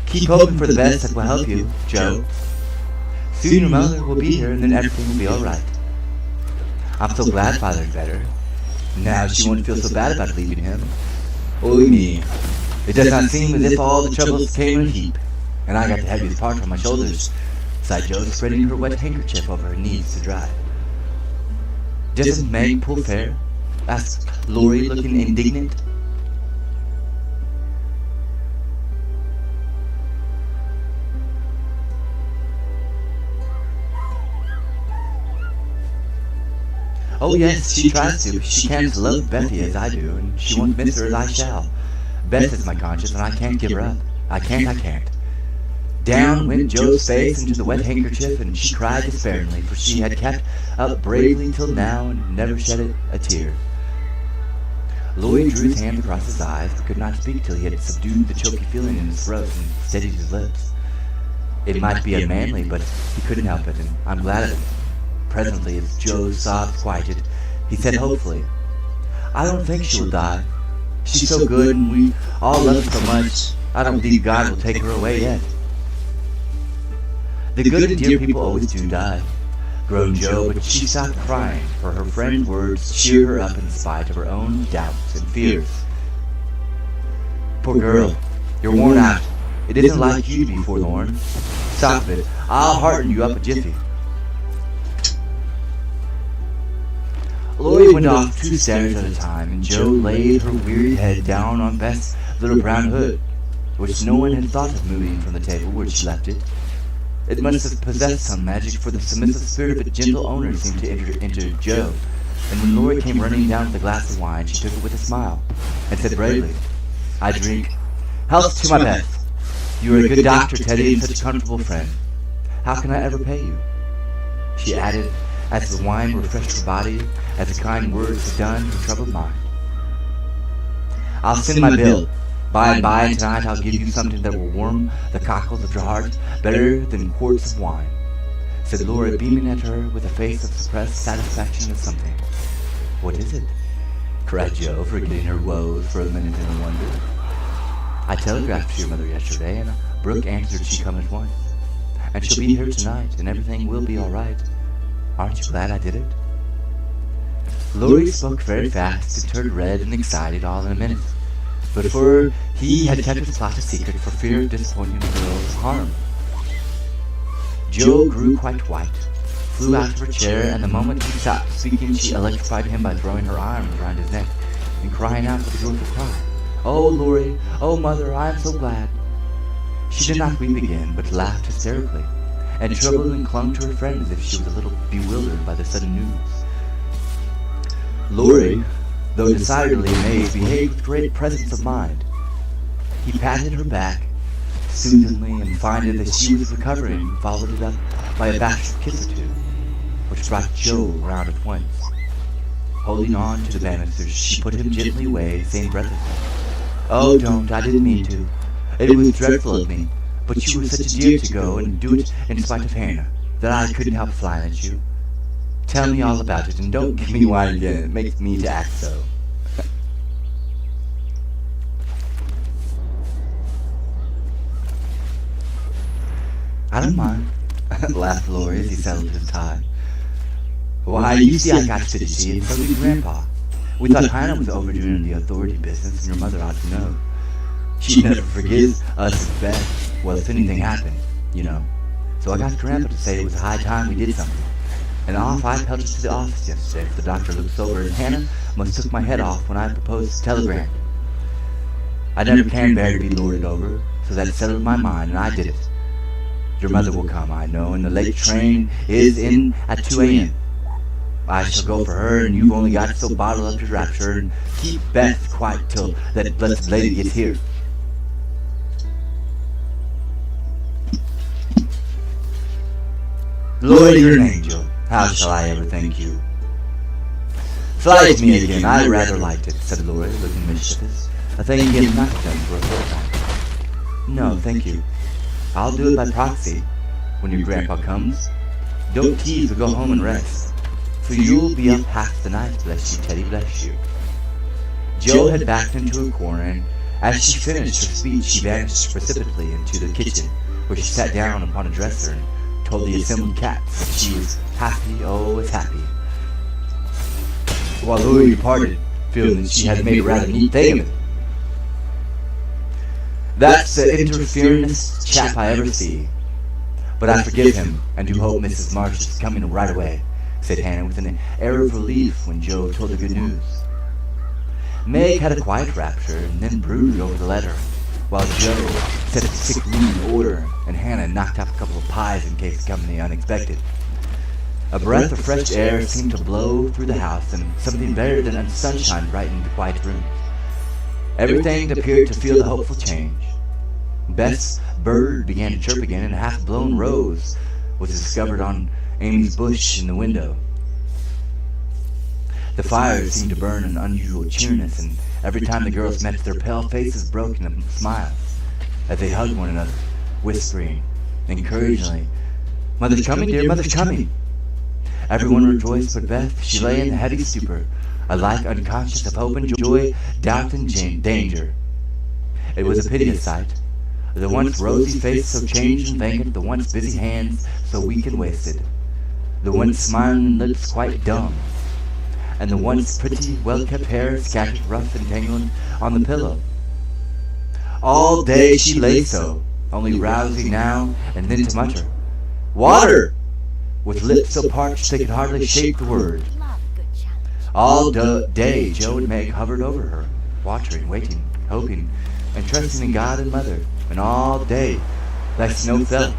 Keep hoping for the best that will help you, Joe. Soon your mother will be here, and then everything will be all right. I'm so glad Father's better. Now she won't feel so bad about leaving him. Only me. It does not seem as if all the troubles came in a heap, and I got the heaviest part on my shoulders, sighed Joe, spreading her wet handkerchief over her knees to dry. Doesn't Meg pull fair? Asked Laurie, looking indignant. Oh yes, she tries to. She can't love Betty as I do, and she won't miss her as I shall. Beth is my conscience, and I can't give her up. I can't. Down went Joe's face into the wet handkerchief, and she cried despairingly, for she had kept up bravely till now and never shed a tear. Lloyd drew his hand across his eyes, but could not speak till he had subdued the choky feeling in his throat and steadied his lips. It might be unmanly, but he couldn't help it, and I'm glad of it. Presently, as Joe's sobs quieted, he said hopefully, I don't think she will die. She's so good, and we all love her so much. I don't believe God will take her away yet. The good and dear people always do die, groaned Joe, but she stopped crying, for her friend's words cheered her up in spite of her own doubts and fears. Poor girl, you're worn out. It isn't like you to be forlorn. Stop it. I'll hearten you up a jiffy. Lloyd went off 2 stairs at a time, and Joe laid her weary head down on Beth's little brown hood, which no one had thought of moving from the table where she left it. It must have possessed some magic, for the submissive spirit of its gentle owner seemed to enter into Joe, and when Laurie came running down with a glass of wine, she took it with a smile, and said bravely, I drink health to my Beth. You are a good doctor, Teddy, and such a comfortable friend. How can I ever pay you? She added, as the wine refreshed her body, as the kind words had done her troubled mind. I'll send my bill. By and by tonight I'll give you something that will warm the cockles of your heart better than quarts of wine, said Laura, beaming at her with a face of suppressed satisfaction at something. What is it? Cried Joe, forgetting her woes for a minute in wonder. I telegraphed to your mother yesterday, and Brooke answered she'd come at once. And she'll be here tonight, and everything will be all right. Aren't you glad I did it? Laurie spoke very fast and turned red and excited all in a minute. But for he had kept his plot a secret for fear of disappointing the girl's harm. Joe grew quite white, flew out of her chair, and the moment he stopped speaking, she electrified him by throwing her arms around his neck and crying out with a joyful cry, Oh, Laurie! Oh, Mother! I am so glad! She did not weep again, but laughed hysterically, and trembled and clung to her friend as if she was a little bewildered by the sudden news. Laurie, though decidedly amazed, behaved with great presence of mind. He patted her back soothingly, and finding that she was recovering, followed it up by a bashful kiss or two, which brought Joe round at once. Holding on to the banisters, she put him gently away, saying breathlessly, "Oh, don't, I didn't mean to. It was dreadful of me, but you were such a dear to go and do it in spite of Hannah, that I couldn't help flying at you. Tell me all about it, and don't give me wine again. It makes me to act so." "I don't mind," laughed Laurie as he settled his tie. "Why, you see I got fit, and so did Grandpa. We thought Hannah was overdoing the authority business, and your mother ought to know. She never forgives us at best. Well, if anything happened, you know. So I got Grandpa to say it was high time we did something. And off I pelted to the office yesterday, for the doctor looked sober, and Hannah must took my head off when I proposed the telegram. I never can bear to be lorded over, so that settled my mind, and I did it. Your mother will come, I know, and the late train is in at 2 a.m. I shall go for her, and you've only got so bottled up to rapture, and keep Beth quiet till that blessed lady gets here." "Lord, you're an angel. How shall I ever thank you?" "Fly to me again. I rather liked it," said Laurie, looking mischievous. "A thing against not done for a fortnight." "No, thank you. I'll do it by proxy when your grandpa comes. Don't tease or go home and rest, for you'll be up half the night, bless you, Teddy, bless you." Joe had backed into a corner, and as she finished her speech, she vanished precipitately into the kitchen, where she sat down upon a dresser and told the assembled cats that she was happy, oh, as happy. While Louis departed, feeling that she had made a rather neat thing of it. "That's the interferingest chap I ever see. But I forgive him, and do hope Mrs. Marsh is coming right away," said Hannah with an air of relief when Joe told the good news. Meg had a quiet rapture, and then brooded over the letter, while Joe set the sick room in order, and Hannah knocked up a couple of pies in case of company unexpected. A breath of fresh air seemed to blow through the house, and something better than sunshine brightened the quiet room. Everything appeared to feel the hopeful change. Beth's bird began to chirp again, and a half-blown rose was discovered on Amy's bush in the window. The fire seemed to burn an unusual cheeriness, and every time the girls met, their pale faces broke into smiles as they hugged one another, whispering encouragingly, "Mother's coming, dear, Mother's coming." Everyone rejoiced but Beth. She lay in a heavy stupor, alike unconscious of hope and joy, doubt and danger. It was a piteous sight. The once rosy face so changed and vacant, the once busy hands so weak and wasted, the once smiling lips quite dumb, and the once pretty, well-kept hair scattered rough and tangled on the pillow. All day she lay so, only rousing now and then to mutter, "Water!" with lips so parched they could hardly shape the word. All day Joe and Meg hovered over her, watching, waiting, hoping, and trusting in God and Mother. And all day, like snow fell,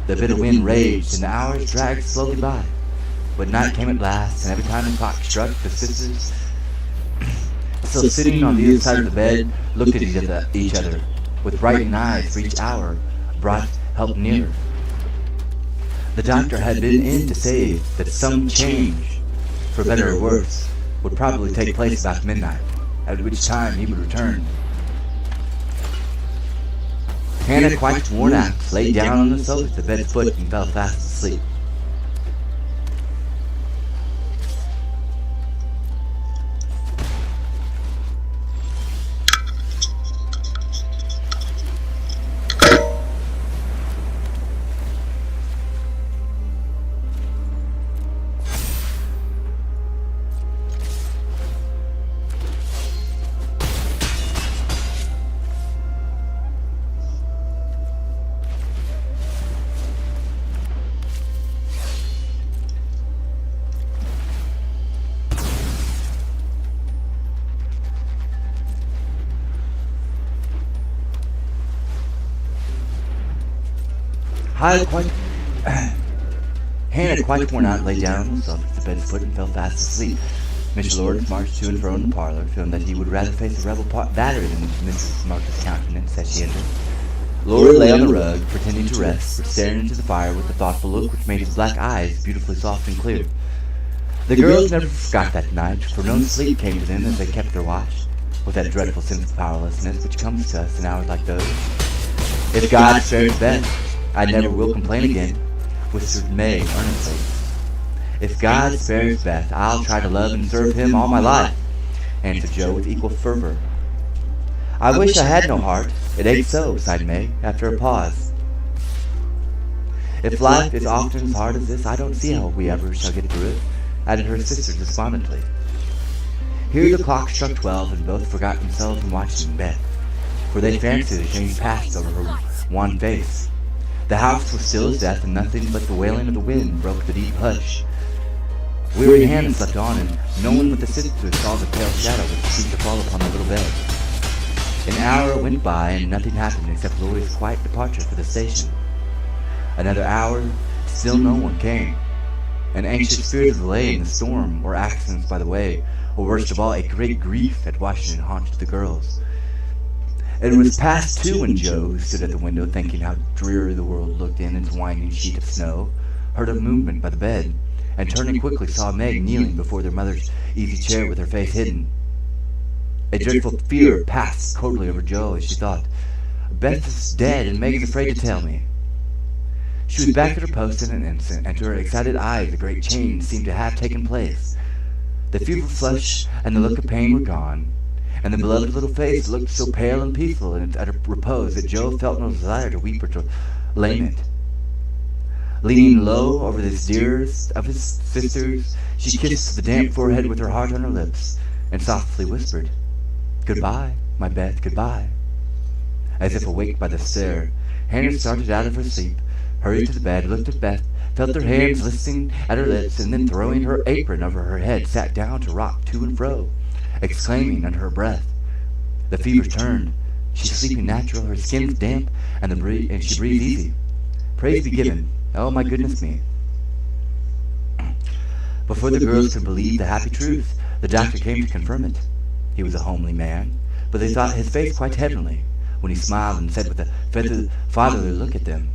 the bitter wind raged, and the hours dragged slowly by. But night came at last, and every time the clock struck, the sisters, still sitting on the other side of the bed, looked at each other, with brightening eyes, for each hour brought help nearer. The doctor had been in to say that some change, for better or worse, would probably take place about midnight, at which time he would return. Hannah, quite worn out, lay down on the sofa at the bed's foot and fell fast asleep. Hannah, quite worn out, lay down on the sofa at the bed's foot and fell fast asleep. Mr. Lawrence marched to and fro in the parlor, feeling that he would rather face a rebel battery than Mrs. Martha's countenance as she entered. Laura lay on the rug, pretending to rest, but staring into the fire with a thoughtful look which made his black eyes beautifully soft and clear. The girls never forgot that night, for no sleep came to them as they kept their watch, with that dreadful sense of powerlessness which comes to us in hours like those. If God spares Beth, I never will complain again, whispered May earnestly. If God spares Beth, I'll try to love and serve him all my life, answered Joe with equal fervor. I wish I had no heart. It ain't so, sighed May, after a pause. If life is often as hard as this, I don't see how we ever shall get through it, added her sister despondently. Here the clock struck 12, and both forgot themselves in watching Beth, for they fancied a shame passed over her wan face. The house was still as death, and nothing but the wailing of the wind broke the deep hush. Weary Hannah slept on, and no one but the sisters saw the pale shadow which seemed to fall upon the little bed. An hour went by, and nothing happened except Louisa's quiet departure for the station. Another hour, still no one came. An anxious fear of delay in the storm, or accidents by the way, or worst of all, a great grief at Washington haunted the girls. It was past 2 when Joe, who stood at the window thinking how dreary the world looked in its winding sheet of snow, heard a movement by the bed, and turning quickly saw Meg kneeling before their mother's easy chair with her face hidden. A dreadful fear passed totally over Joe as she thought, Beth is dead and Meg is afraid to tell me. She was back at her post in an instant, and to her excited eyes a great change seemed to have taken place. The fever flush and the look of pain were gone, and the beloved little face looked so pale and peaceful in its utter repose that Joe felt no desire to weep or to lament. Leaning low over this dearest of his sisters, she kissed the damp forehead with her heart on her lips, and softly whispered, "Goodbye, my Beth, goodbye." As if awaked by the stare, Hannah started out of her sleep, hurried to the bed, looked at Beth, felt her hands listening at her lips, and then throwing her apron over her head, sat down to rock to and fro, exclaiming under her breath, "The fever's turned. She's sleeping natural, her skin's damp, and she breathes easy. Praise be given. Oh, my goodness me." Before the girls could believe the happy truth, the doctor came to confirm it. He was a homely man, but they thought his face quite heavenly, when he smiled and said with a fatherly look at them,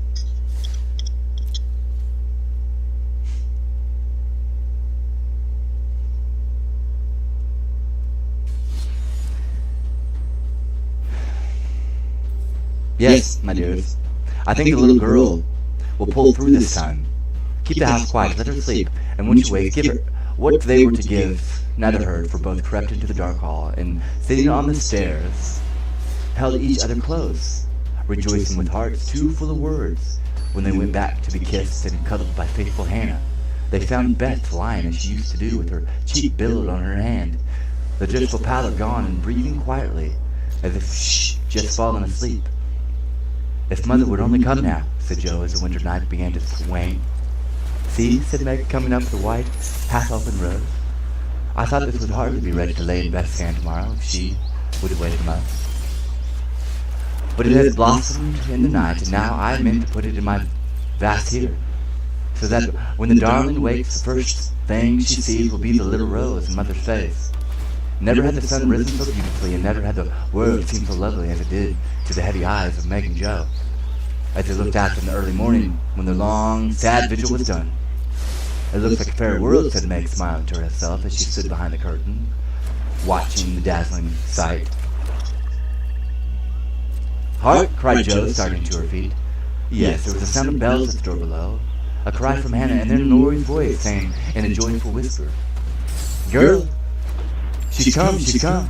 "Yes, my dears, I think the little girl will pull through this time. Keep the house quiet, let her sleep, and when she wakes, give her what they were to give." Neither heard, for both crept into the dark hall, and sitting on the stairs, held each other close, rejoicing with hearts too full of words. When they went back to be kissed and cuddled by faithful Hannah, they found Beth lying as she used to do, with her cheek billowed on her hand, the dreadful pallor gone, and breathing quietly, as if just fallen asleep. "If Mother would only come now," said Joe as the winter night began to wane. "See," said Meg, coming up with a white, half-open rose. "I thought this would hardly be ready to lay in Beth's hand tomorrow if she would wait a month. But it has blossomed in the night, and now I meant to put it in my vase here, so that when the darling wakes, the first thing she sees will be the little rose in Mother's face." Never had the sun risen so beautifully, and never had the world seemed so lovely as it did to the heavy eyes of Meg and Joe, as they looked out in the early morning when their long, sad vigil was done. "It looks like a fair world," said Meg, smiling to herself as she stood behind the curtain, watching the dazzling sight. "Hark!" cried Joe, starting to her feet. Yes, there was a sound of bells at the door below, a cry from Hannah, and then Laurie's voice saying in a joyful whisper, "Girl, she's come, she's come."